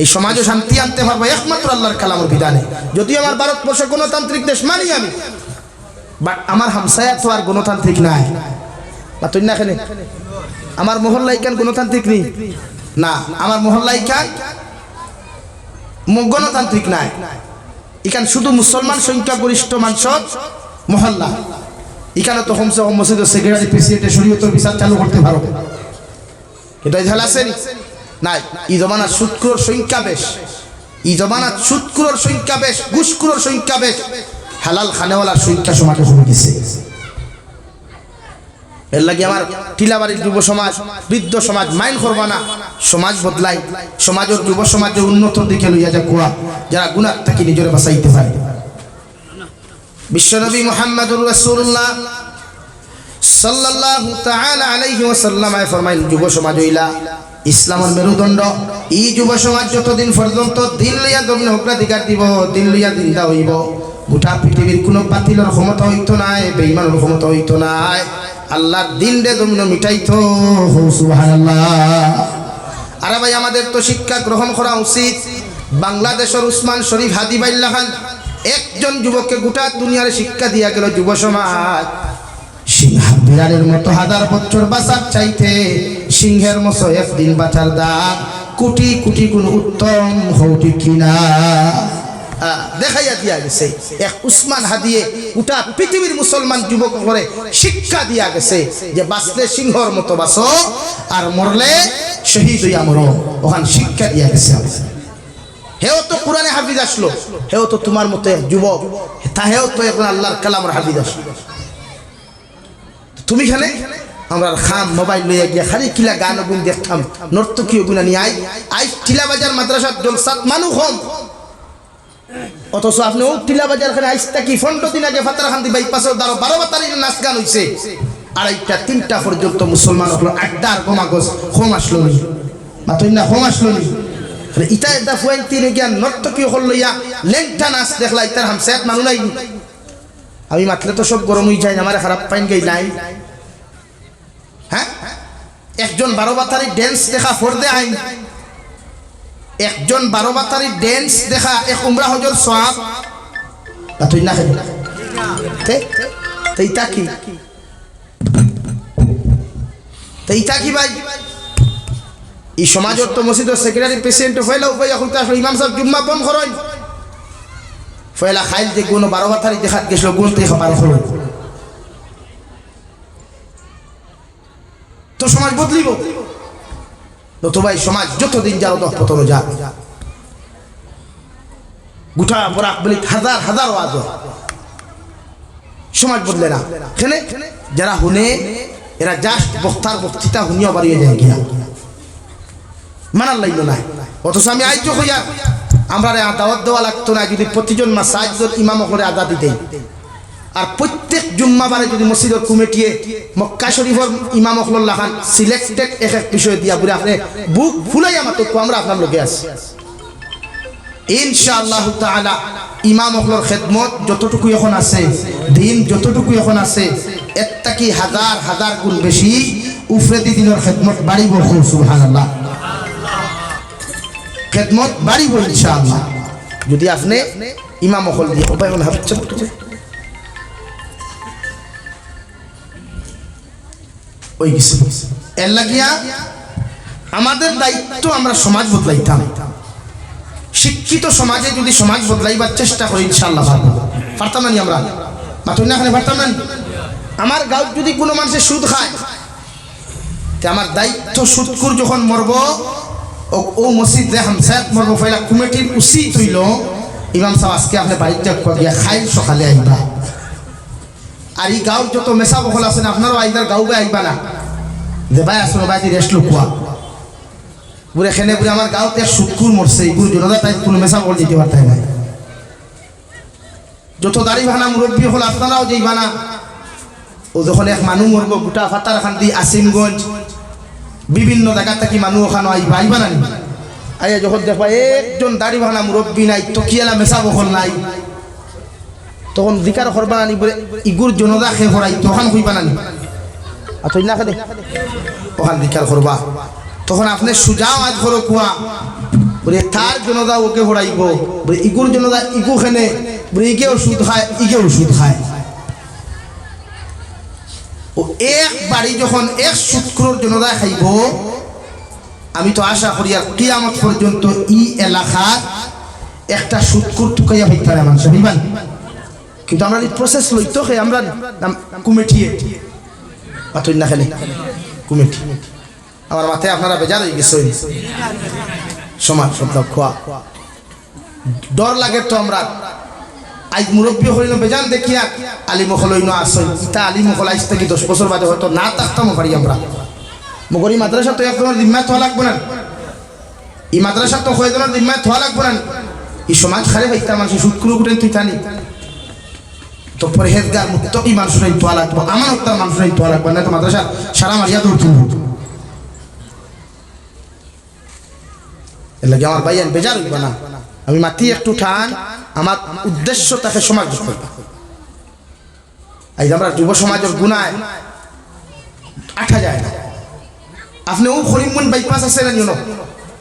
এই সমাজে শান্তি আনতে পারবো একমাত্র আল্লাহর কালামের বিধানে যদিও আমার ভারতবর্ষ গণতান্ত্রিক দেশ মানি আমি বাট আমার হামসায়া তো আর গণতান্ত্রিক নাই বা তুই না এখানে আমার মহল্লা ইকান গণতান্ত্রিক নেই না আমার মহল্লা ইকান গণতান্ত্রিক নাই ইকান শুধু মুসলমান সংখ্যাগরিষ্ঠ মানুষ মহল্লা এখানে তো কমসে কম মসজিদের সেক্রেটারি প্রেসিডেন্টের শরীয়তের বিচার চালু করতে পারো এটা ঝাল আসেনি নাই এই জমানার সুদখোর সংখ্যা বেশ এই জমানার সুদখোর সংখ্যা বেশ ঘুষখোর সংখ্যা বেশ হালাল খানেওয়ালার সংখ্যা সমাজে কমে গেছে এর লাগে আমার টিলাবাড়ির যুব সমাজ বৃদ্ধ সমাজ মাইন্ড করবা না সমাজ বদলাই সমাজের যুব সমাজের উন্নত দিকে লইয়া যা কোয়া যারা গুনাহ থেকে নিজের বাঁচাইতে পারে বিশ্বনবী মুহাম্মদুর রাসূলুল্লাহ সাল্লাল্লাহু তাআলা আলাইহি ওয়াসাল্লাম ফরমাইলেন যুব সমাজ হইলা ইসলামের মেরুদণ্ড এই যুব সমাজ যতদিন পর্যন্ত দিন লইয়া দমিন অগ্রাধিকার দিব দিন লইয়া দিনদা হইব গোটা পৃথিবীর কোনো বাতিলের ক্ষমতা হইতো না বেঈমানের ক্ষমতা হইতো না আল্লাহর দিন রে দমিন মিটাইতো সুবহানাল্লাহ আরে ভাই আমাদের তো শিক্ষা গ্রহণ করা উচিত বাংলাদেশের উসমান শরীফ হাদি বাইল্লা খান একজন যুবককে গোটা দুনিয়ার শিক্ষা দিয়া গেল যুব সমাজ সিংহ বিড়ালের মতো হাজার বছর বাঁচার চাইতে সিংহের মতো একদিন বাঁচার দাম কোটি কোটি গুণ উত্তম হৌটি কিনা দেখাইয়া দিয়া গেছে এক উসমান হাদিয়ে গোটা পৃথিবীর মুসলমান যুবক করে শিক্ষা দিয়া গেছে যে বাঁচলে সিংহর মতো বাঁচো আর মরলে শহীদ হইয়া মরো ওখান শিক্ষা দিয়া গেছে হেও তো কোরআনে হাফিজ আসলো হেও তো তোমার মতো যুবক তাহেও তো এখন আল্লাহর কালামের হাফিজ আসলো তুমি খানে আমরা খাম মোবাইল লইয়া গিয়া খালি কিলা গান গুণ দেখতাম নর্তকীয় গুণা নিয়ে আই টিলা বাজার মাদ্রাসার জলসাত মানুষ কম অথচ আপনি ও টিলা বাজার খানে আইসটা কি 15 দিন আগে ফাতারখান্দি বাইপাসের 12 তারিখে নাচ গান হইছে আড়াইটা 3টা পর্যন্ত মুসলমান হলো আড্ডার গোমাগজ হোম আসলো নি বা তুই না হোম আসলো নি ইটা এটা ফুয়াইতে গিয়া নর্তকীয় হল লইয়া লেংটা নাচ দেখলা ইতার হামসায়াত মানু নাই আমি মাতলে তো সব গরম হয়ে যায় আমার খারাপ পাইন গই নাই হ্যাঁ একজন 12 বাতারি ড্যান্স দেখা ফরদে আইন একজন 12 বাতারি ড্যান্স দেখা এক উমরা হজর সওয়াব তুই না খেলি তেইতা কি তেইতা কি ভাই এই সমাজের তো মসজিদের সেক্রেটারি প্রেসিডেন্ট হইলা উপায় এখন তো আসলে ইমাম সাহেব জুম্মা বন্ধ করেন ফয়লা খাইল যে কোনো 12 বাতারি দেখা গেছিল গুণ থেকে খাবার করো তো সমাজ বদলিব নতুবা এই সমাজ যতদিন যাও তত পতন যাক গুঠা বরাক বলি হাজার হাজার ওয়াজ সমাজ বদলে না কেন যারা হুনে এরা জাস্ট বক্তার বক্তৃতা হুনিয়া বাড়িয়ে যায় গিয়া মানার লাগল না অথচ আমি আইজ হইয়া আমরা দাওয়াত দেওয়া লাগতো না যদি প্রতিজন মাসাজিদের ইমাম করে আদা দিতেই আর প্রত্যেক জুম্মাবারে যদি মসজিদের কমিটিয়ে মক্কা শরীফের ইমাম হল লাখান সিলেক্টেড এক এক বিষয় দিয়া বলে আপনি বুক ফুলাই আমার তো আমরা আপনার লোকে আছি ইনশাআল্লাহ তাআলা ইমাম হলর খেদমত যতটুকু এখন আছে দিন যতটুকু এখন আছে এর থেকে হাজার হাজার গুণ বেশি উফরেদি দিনের খেদমত বাড়িব সুবহানাল্লাহ খেদমত বাড়িব ইনশাআল্লাহ যদি আপনি ইমাম হল দিয়ে উপায় ভাবছেন ওই কিছু এর লাগিয়া আমাদের দায়িত্ব আমরা সমাজ বদলাইতাম শিক্ষিত সমাজে যদি সমাজ বদলাইবার চেষ্টা করি ইনশাআল্লাহ পারতাম না আমরা মাতুন না পারতাম না আমার গাঁও যদি কোনো মানুষের সুদ খায় তে আমার দায়িত্ব সুদকুর যখন মরব ও মসজিদে হামসাত মরব ফয়লা কমিটির উচিত হইল ইমাম সাহেব আজকে আপনি বাড়িতে গিয়া খাইল সকালে আইবা আর এই গাঁও যত মেশা বহল আছেন আপনারও আইদার গাঁও গে আইবা না যে ভাই আসলো ভাই রেস্ট লুকুয়া বুড়ে খেনে বুড়ে আমার গাঁওতে সুদকুর মরছে এইগুলো জনতা তাই কোনো মেশা বল দিতে পারতাই না যত দাড়ি ভানা মুরব্বী হল আপনারাও যাইবা না ও যখন এক মানুষ মরব গোটা ফাতার খান দি আসিমগঞ্জ বিভিন্ন জায়গা থেকে মানুষ ওখানে আইবা আইবা না আইয়া যখন দেখবা একজন দাড়ি ভানা মুরব্বী নাই তকিয়ালা মেশা বহল নাই তখন দিকার করবা নানি বলে ইগুর জনদা খে ভরাই তখন হইবা নানি আতই না খেলে ওখান দিকার করবা তখন আপনি সুজাও আজ করো কুয়া বলে তার জনদা ওকে ভরাইব বলে ইগুর জনদা ইগু খেনে বলে ইগে ওষুধ খায় ইগে ওষুধ খায় ও এক বাড়ি যখন এক সুদখোর জনদা খাইব আমি তো আশা করি আর কিয়ামত পর্যন্ত ই এলাকা একটা সুদখোর টুকাইয়া হইতে পারে মানুষ হইবান কিন্তু আমরা এই প্রসেস লইতো আমরা কমিটিয়ে পাতুই না খেলে কমিটি আমার মাথায় আপনারা বেজার হয়ে গেছে সমাজ শব্দ খোয়া ডর লাগে তো আমরা আজ মুরব্বী হইল বেজান দেখিয়া আলী মহল আসই তা আলী মহল আইস থেকে 10 বছর বাদে হয়তো না থাকতাম পারি আমরা মগরি মাদ্রাসা তো আপনার জিম্মায় থা লাগবে না এই মাদ্রাসা তো হয়ে যাওয়ার জিম্মায় থা লাগবে না এই সমাজ খারে হইতা মানুষ সুদকুরু গুটেন তুই জানি তো পরহেজগার মুত্তাকি মানুষরাই তোয়া লাগবে আমানতদার মানুষরাই তোয়া লাগবে না তো মাদ্রাসা সারা মারিয়া দৌড় তুলব এর লাগে আমার ভাইয়ান বেজার হইব না আমি মাতি একটু ঠান আমার উদ্দেশ্য তাকে সমাজ করতে আজ আমরা যুব সমাজের গুণায় আঠা যায় না আপনি ও করিমগঞ্জ বাইপাস আছে না নিও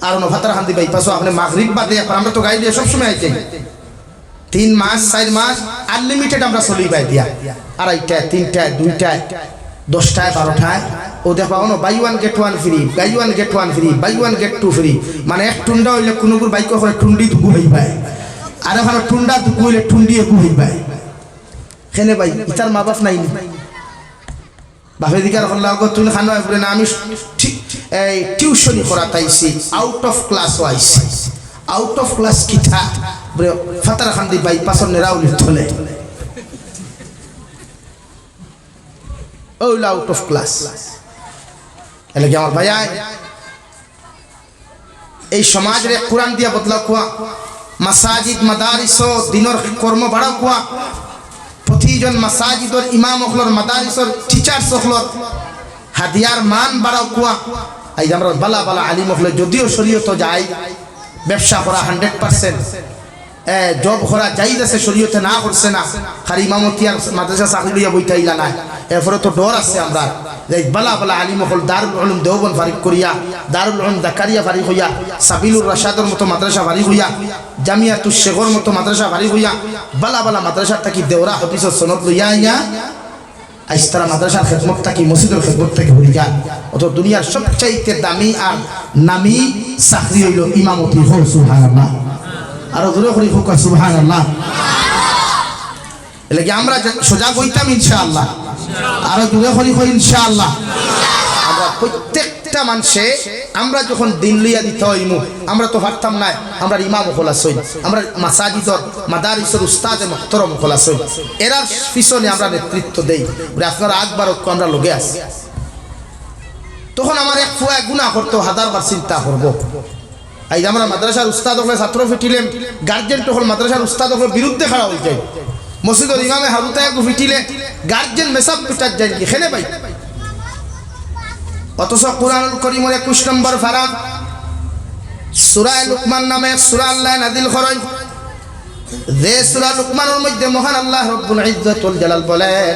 আর ফাতারকান্দি বাইপাসও আপনি মাগরিব বাদে আমরা তো গাড়ি দিয়ে সবসময় আইতে 3 মাস 4 মাস আনলিমিটেড আমরা চলি বাই দিয়া 2টা 3টা 2টা 10টা 12টা ও দেখবা কোনো buy one get one free buy one get one free buy one get two free মানে এক টুন্ডা হইলে কোনো বাইক করে টুন্ডি দুগু হই পায় আর ওখানে টুন্ডা দুগু হইলে টুন্ডি একু হই পায় কেনে ভাই ইতার মা বাপ নাই বাপে দিকার হল্লা তুই খানো বলে না আমি এই টিউশনি করাতাইছি আউট অফ ক্লাস আইছি আউট অফ ক্লাস কিথা বলে ফাতারকান্দি বাইপাসর নেরাউলি থলে ওইলা আউট অফ ক্লাস এলে কি আমার ভাইয়া এই সমাজরে কোরআন দিয়া বদলা কোয়া মাসাজিদ মাদারিস দিনের কর্ম বাড়াও কোয়া প্রতিজন মাসাজিদর ইমাম হলর মাদারিসর টিচার্স হলর হাদিয়ার মান বাড়াও কোয়া এই আমরা বালা বালা আলিম হলে যদিও শরীয়ত যায় ব্যবসা করা 100% জব করা জায়েজ আছে শরীয়তে না করছে না খালি ইমামতি আর মাদ্রাসা চাকরি লইয়া বইতে আইলা না এরপরে তো ডর আছে আমরা যে বালা বালা আলিম হল দারুল উলুম দেওবন্দ ফারিক করিয়া দারুল উলুম জাকারিয়া ফারিক হইয়া সাবিলুর রাশাদের মতো মাদ্রাসা ফারিক হইয়া জামিয়াতুশ শেখর মতো মাদ্রাসা ফারিক হইয়া বালা বালা মাদ্রাসা থাকি দেওরা হাফিজর সনদ লইয়া ইয়া আইস্তারা মাদ্রাসার খেদমত থাকি মসজিদের খেদমত থেকে হই যায় অত দুনিয়ার সবচাইতে দামি আর নামি চাকরি হইল ইমামতি হল সুবহানাল্লাহ আর জোরে করি হোক সুবহানাল্লাহ এলাকি আমরা সোজা কইতাম ইনশাআল্লাহ আর জোরে করি কই ইনশাআল্লাহ আমরা প্রত্যেকটা মানুষে আমরা যখন দিন লইয়া দিতে হইমু আমরা তো পারতাম না আমরা ইমাম খোলা সই আমরা মাসাজিদর মাদারিসের উস্তাদে মুহতারাম খোলা সই এরার পিছনে আমরা নেতৃত্ব দেই বলে আপনারা একবার আমরা লগে আছি তখন আমার এক ফুয়া গুনাহ করতে হাজারবার চিন্তা করব এই আমরা মাদ্রাসার উস্তাদ হলে ছাত্র ফিটিলেন গার্জেন তখন মাদ্রাসার উস্তাদ হলে বিরুদ্ধে খাড়া হয়ে যায় মসজিদের ইমামে হারুতা এক ফিটিলে গার্জেন মেসাব পিটার যায় কি খেলে পাই অথচ কুরআনুল কারীমের 21 নম্বর পারা সূরা লুকমান নামে সূরা আল্লাহ নাযিল করেন যে সূরা লুকমানের মধ্যে মহান আল্লাহ রব্বুল ইজ্জতুল জালাল বলেন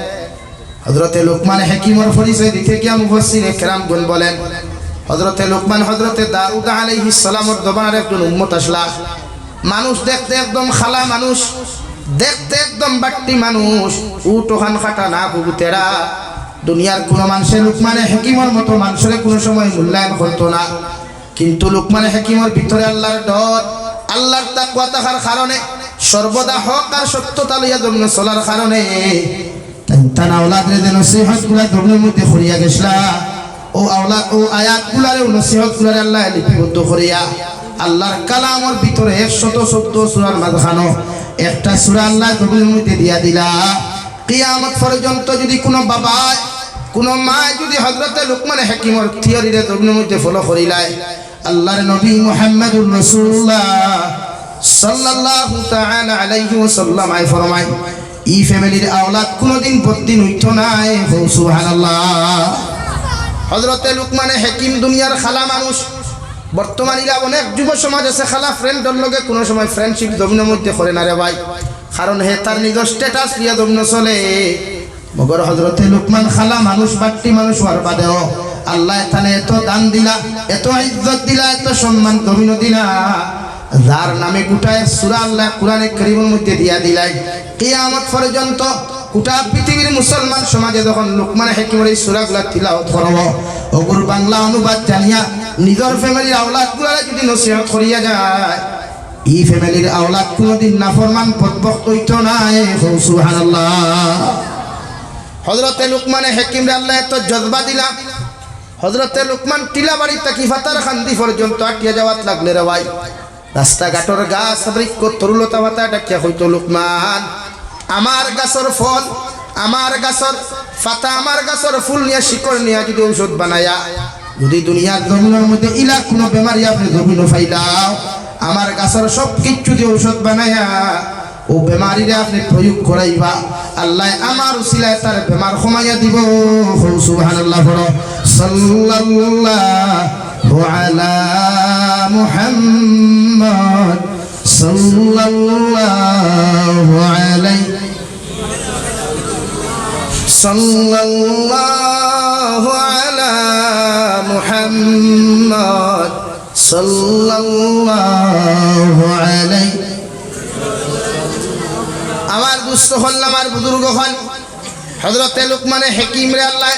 হযরতে লুকমান হাকিমের পরিচয় দিতে গিয়ে মুফাসসিরে কেরামগণ বলেন হযরতে লুকমান হযরতে দাউদ আলাইহিস সালামের দরবারে একজন উম্মত আসলা মানুষ দেখতে একদম খালা মানুষ দেখতে একদম বাট্টি মানুষ উটোখান খাটা না বুতেরা দুনিয়ার কোন মানুষের লুকমানে হাকিমের মতো মানুষের কোনো সময় মূল্যায়ন করতো না কিন্তু লুকমানে হাকিমের ভিতরে আল্লাহর ডর আল্লাহর তাকওয়া থাকার কারণে সর্বদা হক আর সত্যতা লইয়া জন্য চলার কারণে তার আওলাদের যে নসিহতগুলো ধর্মের মধ্যে করিয়া গেছলা ও আওলাদ ও আয়াতগুলারে ও নসিহতগুলারে আল্লাহ লিপিবদ্ধ করিয়া আল্লাহর কালামের ভিতরে 114 সূরার মাঝখানে একটা সূরা আল্লাহ ধর্মের মধ্যে দিয়া দিলা কিয়ামত পর্যন্ত যদি কোনো বাবা কোনো মা যদি হযরতে লুকমান হাকিমের থিওরিরে ধর্মের মধ্যে ফলো করিলাই আল্লাহর নবী মুহাম্মদুর রাসূলুল্লাহ সাল্লাল্লাহু তাআলা আলাইহি ওয়াসাল্লাম আই ফরমায় ই ফ্যামিলির আওলাদ কোনদিন বদ্দিন হইতো না সুবহানাল্লাহ হযরতে লুকমান হাকিম দুনিয়ার খালা মানুষ বর্তমান ইলা অনেক যুব সমাজ আছে খালা ফ্রেন্ডের লগে কোনো সময় ফ্রেন্ডশিপ ধর্মের মধ্যে করে না রে ভাই কারণ হে তার নিজের স্ট্যাটাস লিয়া ধর্ম চলে মগর হযরতে লুকমান খালা মানুষ বাট্টি মানুষ হওয়ার বাদেও আল্লাহ তাআলা এত দান দিলা এত ইজ্জত দিলা এত সম্মান ধর্ম দিলা যার নামে গোটায় সূরা আল্লাহ কোরআনে কারীমের মধ্যে দিয়া দিলাই কিয়ামত পর্যন্ত গোটা পৃথিবীর মুসলমান সমাজে যখন লুকমান হাকিমের এই সূরাগুলো তিলাওয়াত করব ওগুর বাংলা অনুবাদ জানিয়া নিজের ফ্যামিলির আওলাদগুলোরে যদি নসিহত করিয়া যায় এই ফ্যামিলির আওলাদ কোনদিন নাফরমান পথভক্ত হইতো না সুবহানাল্লাহ হযরতে লুকমান হাকিমরে আল্লাহ এত জজবা দিলা হযরতে লুকমান টিলাবাড়ি থেকে ফাতার খান্দি পর্যন্ত আটিয়া যাওয়াত লাগলে রে ভাই রাস্তাঘাটর গাছ বৃক্ষ তরুলতা পাতা ডাকিয়া হইতো লুকমান আমার গাছর ফল আমার গাছর পাতা আমার গাছর ফুল নিয়ে শিকড় নিয়ে যদি ঔষধ বানায়া যদি দুনিয়ার জমিনের মধ্যে ইলা কোনো বেমারি আপনি জমিন ফাইলাও আমার গাছর সব কিছু দিয়ে ঔষধ বানায়া ও বেমারিরে আপনি প্রয়োগ করাইবা আল্লাহ আমার উসিলায় তার বেমার কমাইয়া দিব সুবহানাল্লাহ সাল্লাল্লাহু আলা মুহাম্মদ সাল্লাল্লাহু আলাইহি সাল্লাল্লাহু আলা মুহাম্মদ সাল্লাল্লাহু আলাইহি আমার দুস্থ হল আমার বুজুর্গ হল হযরতে লুকমানে হাকিমরে আল্লাহ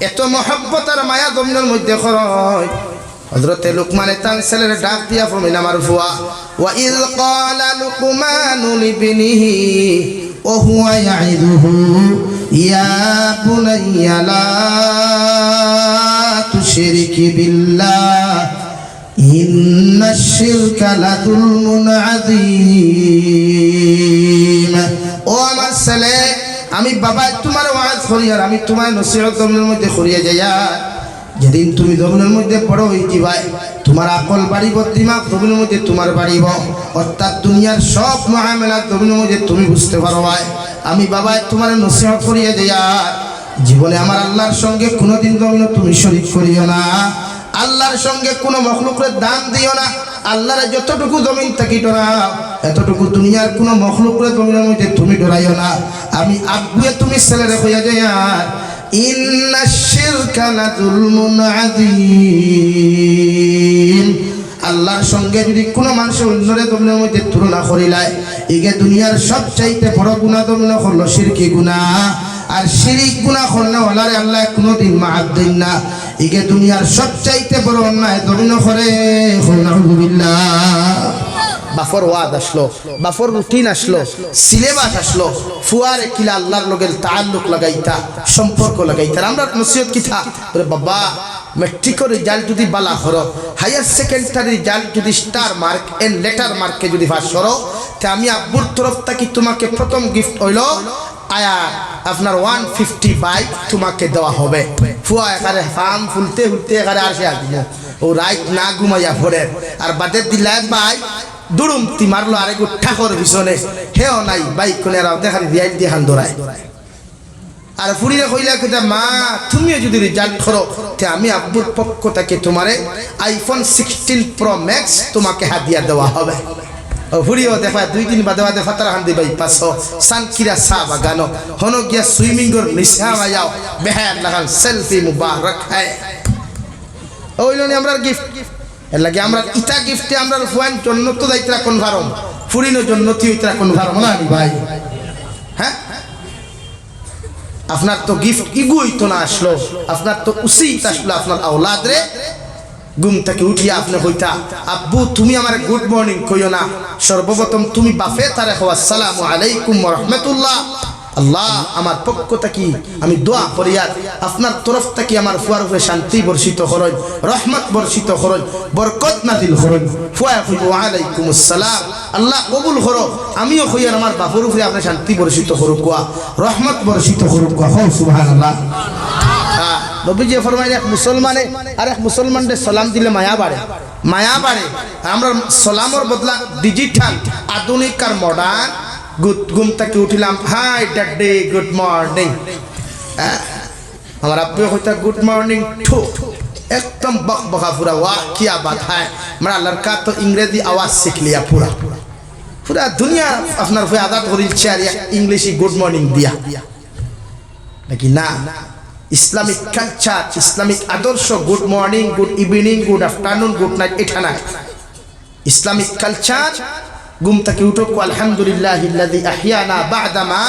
এত মহব্বত আর মায়া জমিনের মধ্যে খরয় হযরতে লুকমানে তার ছেলের ডাক দিয়া ফরমাইল আমার ফুয়া ওয়া ইয ক্বালা লুকমানু লিবনিহি ওয়া হুয়া ইয়াইদুহু ইয়া বুনাইয়া লা তুশরিকি বিল্লাহ ইন্নাশ শিরকা লাযুলমুন আযীম ও আমার ছেলে আমি বাবা তোমার ওয়াজ করি আর আমি তোমার নসিহত জমিনের মধ্যে করিয়া যাইয়া যেদিন তুমি জমিনের মধ্যে বড় হইতি ভাই তোমার আকল বাড়িব দিমাগ জমিনের মধ্যে তোমার বাড়িব অর্থাৎ দুনিয়ার সব মুআমালা জমিনের মধ্যে তুমি বুঝতে পারো ভাই আমি বাবা তোমার নসিহত করিয়া যাইয়া জীবনে আমার আল্লাহর সঙ্গে কোনোদিন জমিন তুমি শরীক করিও না আল্লাহর সঙ্গে কোনো মখলুকের দান দিও না আল্লাহর যতটুকু জমিন থাকি ডরাও এতটুকু দুনিয়ার কোনো মখলুকের জমিনের মধ্যে তুমি ডরাইও না আমি আব্বুয়ে তুমি ছেলেরে হইয়া যাই ইন্নাশ শিরকা লাযুলমুন আযীম। আল্লাহর সঙ্গে যদি কোনো মানুষ অন্যরে তোমার মধ্যে তুলনা করিলায়, ইগে দুনিয়ার সবচাইতে বড় গুনাহ তোমরা হলো শিরকি গুনাহ। আর শিরিক গুনাহ করলে ওলারে আল্লাহ কোনোদিন মাফ দেন না। ইগে দুনিয়ার সবচাইতে বড় অন্যায় তোমরা করে। নাউযুবিল্লাহ। বাফর ওয়াদ আসলো, বাফর রুটিন আসলো, সিলেবাস আসলো, ফুয়ারে কিলা আল্লাহর লগের তাআল্লুক লাগাইতা, সম্পর্ক লাগাইতা। আমরা নসিহত কিথা ওরে বাবা, মেট্রিকের রেজাল্ট যদি বালা করো, হায়ার সেকেন্ডারি রেজাল্ট যদি স্টার মার্ক এন্ড লেটার মার্কে যদি পাস করো, তে আমি আব্বুর তরফ থেকে তোমাকে প্রথম গিফট হইলো আয়া আপনার 150 বাইক তোমাকে দেওয়া হবে। ফুয়া একারে ফার্ম ফুলতে ফুলতে একারে আসে আসবো, ও রাইট না ঘুমাইয়া ভরে আর বাদে দিলায় বাইক দুড়ুম তি মারলো আরেক ঠাকুর পিছনে, হেও নাই বাইক কোনে দেখার রিয়াইট দিয়ে হান ধরায়। আর ফুরিয়ে কইলা কথা, মা তুমিও যদি রেজাল্ট করো, তে আমি আব্বুর পক্ষ থেকে তোমারে আইফোন 16 প্রো ম্যাক্স তোমাকে হাদিয়া দেওয়া হবে। ও ফুরিও দেখা 2 দিন বাদে বাদে ফাতারা হান দিবাই পাছো সানকিরা সা বাগানো হনো গিয়া সুইমিং এর নিশা মায়াও বেহার লাগান সেলফি মুবারক হয়। ওইলো নি আমরা গিফট এর লাগে আমরা ইটা গিফটে আমরা ফুয়ান জন্য তো দাইতরা কনফার্ম, ফুরিনোর জন্য তুইতরা কনফার্ম না নি ভাই। হ্যাঁ, আপনার তো গিফট ইগুই তো না আসলো, আপনার তো উচিত আসলো আপনার আওলাদ রে ঘুম থেকে উঠিয়া আপনি কইতা, আব্বু তুমি আমার গুড মর্নিং কইও না, সর্বপ্রথম তুমি বাফে তারে কও আসসালামু আলাইকুম ওয়া রাহমাতুল্লাহ। আল্লাহ আমার পক্ষ থেকে আমি দোয়া করিয়া আপনার তরফ থেকে আমার ফুয়ার উপরে শান্তি বর্ষিত করুন, রহমত বর্ষিত করুন, বরকত নাজিল করুন। ফুয়া কইব ওয়া আলাইকুম আসসালাম, আল্লাহ কবুল করো। আমিও কই আমার বাপের উপরে আপনি শান্তি বর্ষিত করুক, রহমত বর্ষিত করুক। সুবহানাল্লাহ। নবীজি ফরমাইলেন এক মুসলমানে আর এক মুসলমানদের সালাম দিলে মায়া বাড়ে, মায়া বাড়ে। আমরা সালামের বদলা ডিজিটাল আধুনিক আর মডার্ন ঘুম থেকে উঠিলাম, হাই ড্যাডি গুড মর্নিং, আমার আব্বু কইতা গুড মর্নিং টু, একদম বক বকা পুরা ওয়া কিয়া বাত है। मेरा लड़का तो इंग्रेजी आवाज सीख लिया पूरा पूरा दुनिया अपना आदत हो इंग्लिश गुड मॉर्निंग दिया। लेकिन ना, ইসলামিক কালচার, ইসলামিক আদর্শ good morning, good evening, good afternoon, good night এটা না। ইসলামিক কালচার ঘুম থেকে উঠো আলহামদুলিল্লাহিল্লাযী আহইয়ানা বা'দামা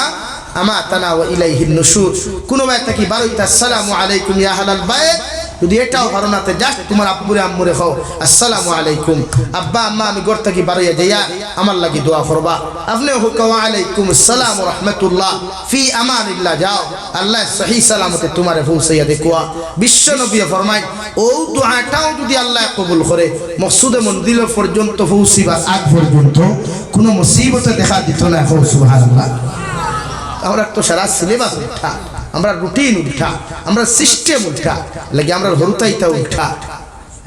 আমাতানা ওয়া ইলাইহিন নুশুর। কোন ব্যক্তি কি বারোইতা আসসালামু আলাইকুম ইয়া আহলাল বাইত, যদি এটাও পারো না, জাস্ট তোমার আব্বুরে আম্মুরে খাও আসসালামু আলাইকুম, আব্বা আম্মা আমি ঘর থেকে বারোইয়া যাইয়া আমার লাগি দোয়া করবা। আপনিও হোক ওয়া আলাইকুম আসসালাম ওয়া রাহমাতুল্লাহ ফি আমানিল্লাহ, যাও আল্লাহ সহি সালামতে তোমারে পৌঁছাইয়া দেখুয়া। বিশ্ব নবী ফরমায় ও দোয়াটাও যদি আল্লাহ কবুল করে, মকসুদে মন্দির পর্যন্ত পৌঁছিবার আগ পর্যন্ত কোনো মুসিবতে দেখা দিত না। সুবহানাল্লাহ। আমরা তো সারা সিলেবাস উঠা, আমরা রুটিন উঠা, আমরা সিস্টেম উঠা লাগে, আমরা হরুতাইতা উঠা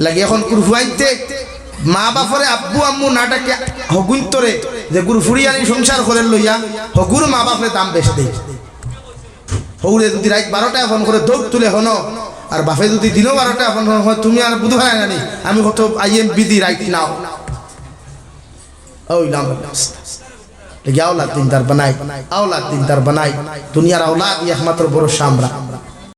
লাগে। এখন কুরফুয়াইতে মা বাপরে আব্বু আম্মু নাটাকে হগুন্তরে যে গুরু ফুরিয়ানি সংসার করে লইয়া হগুর মা বাপরে দাম বেশ দেয়। হৌরে যদি রাত 12টায় ফোন করে দৌড় তুলে হনো, আর বাপে যদি দিনও 12টায় ফোন হয় তুমি আর বুধ হয় জানি আমি কত আইএম বিধি রাইট নাও। ওই নাম औलाद दीनदार बनाई, औलाद दीनदार बनाई। दुनियार औलाद एकमात्र भरोसा আমরা।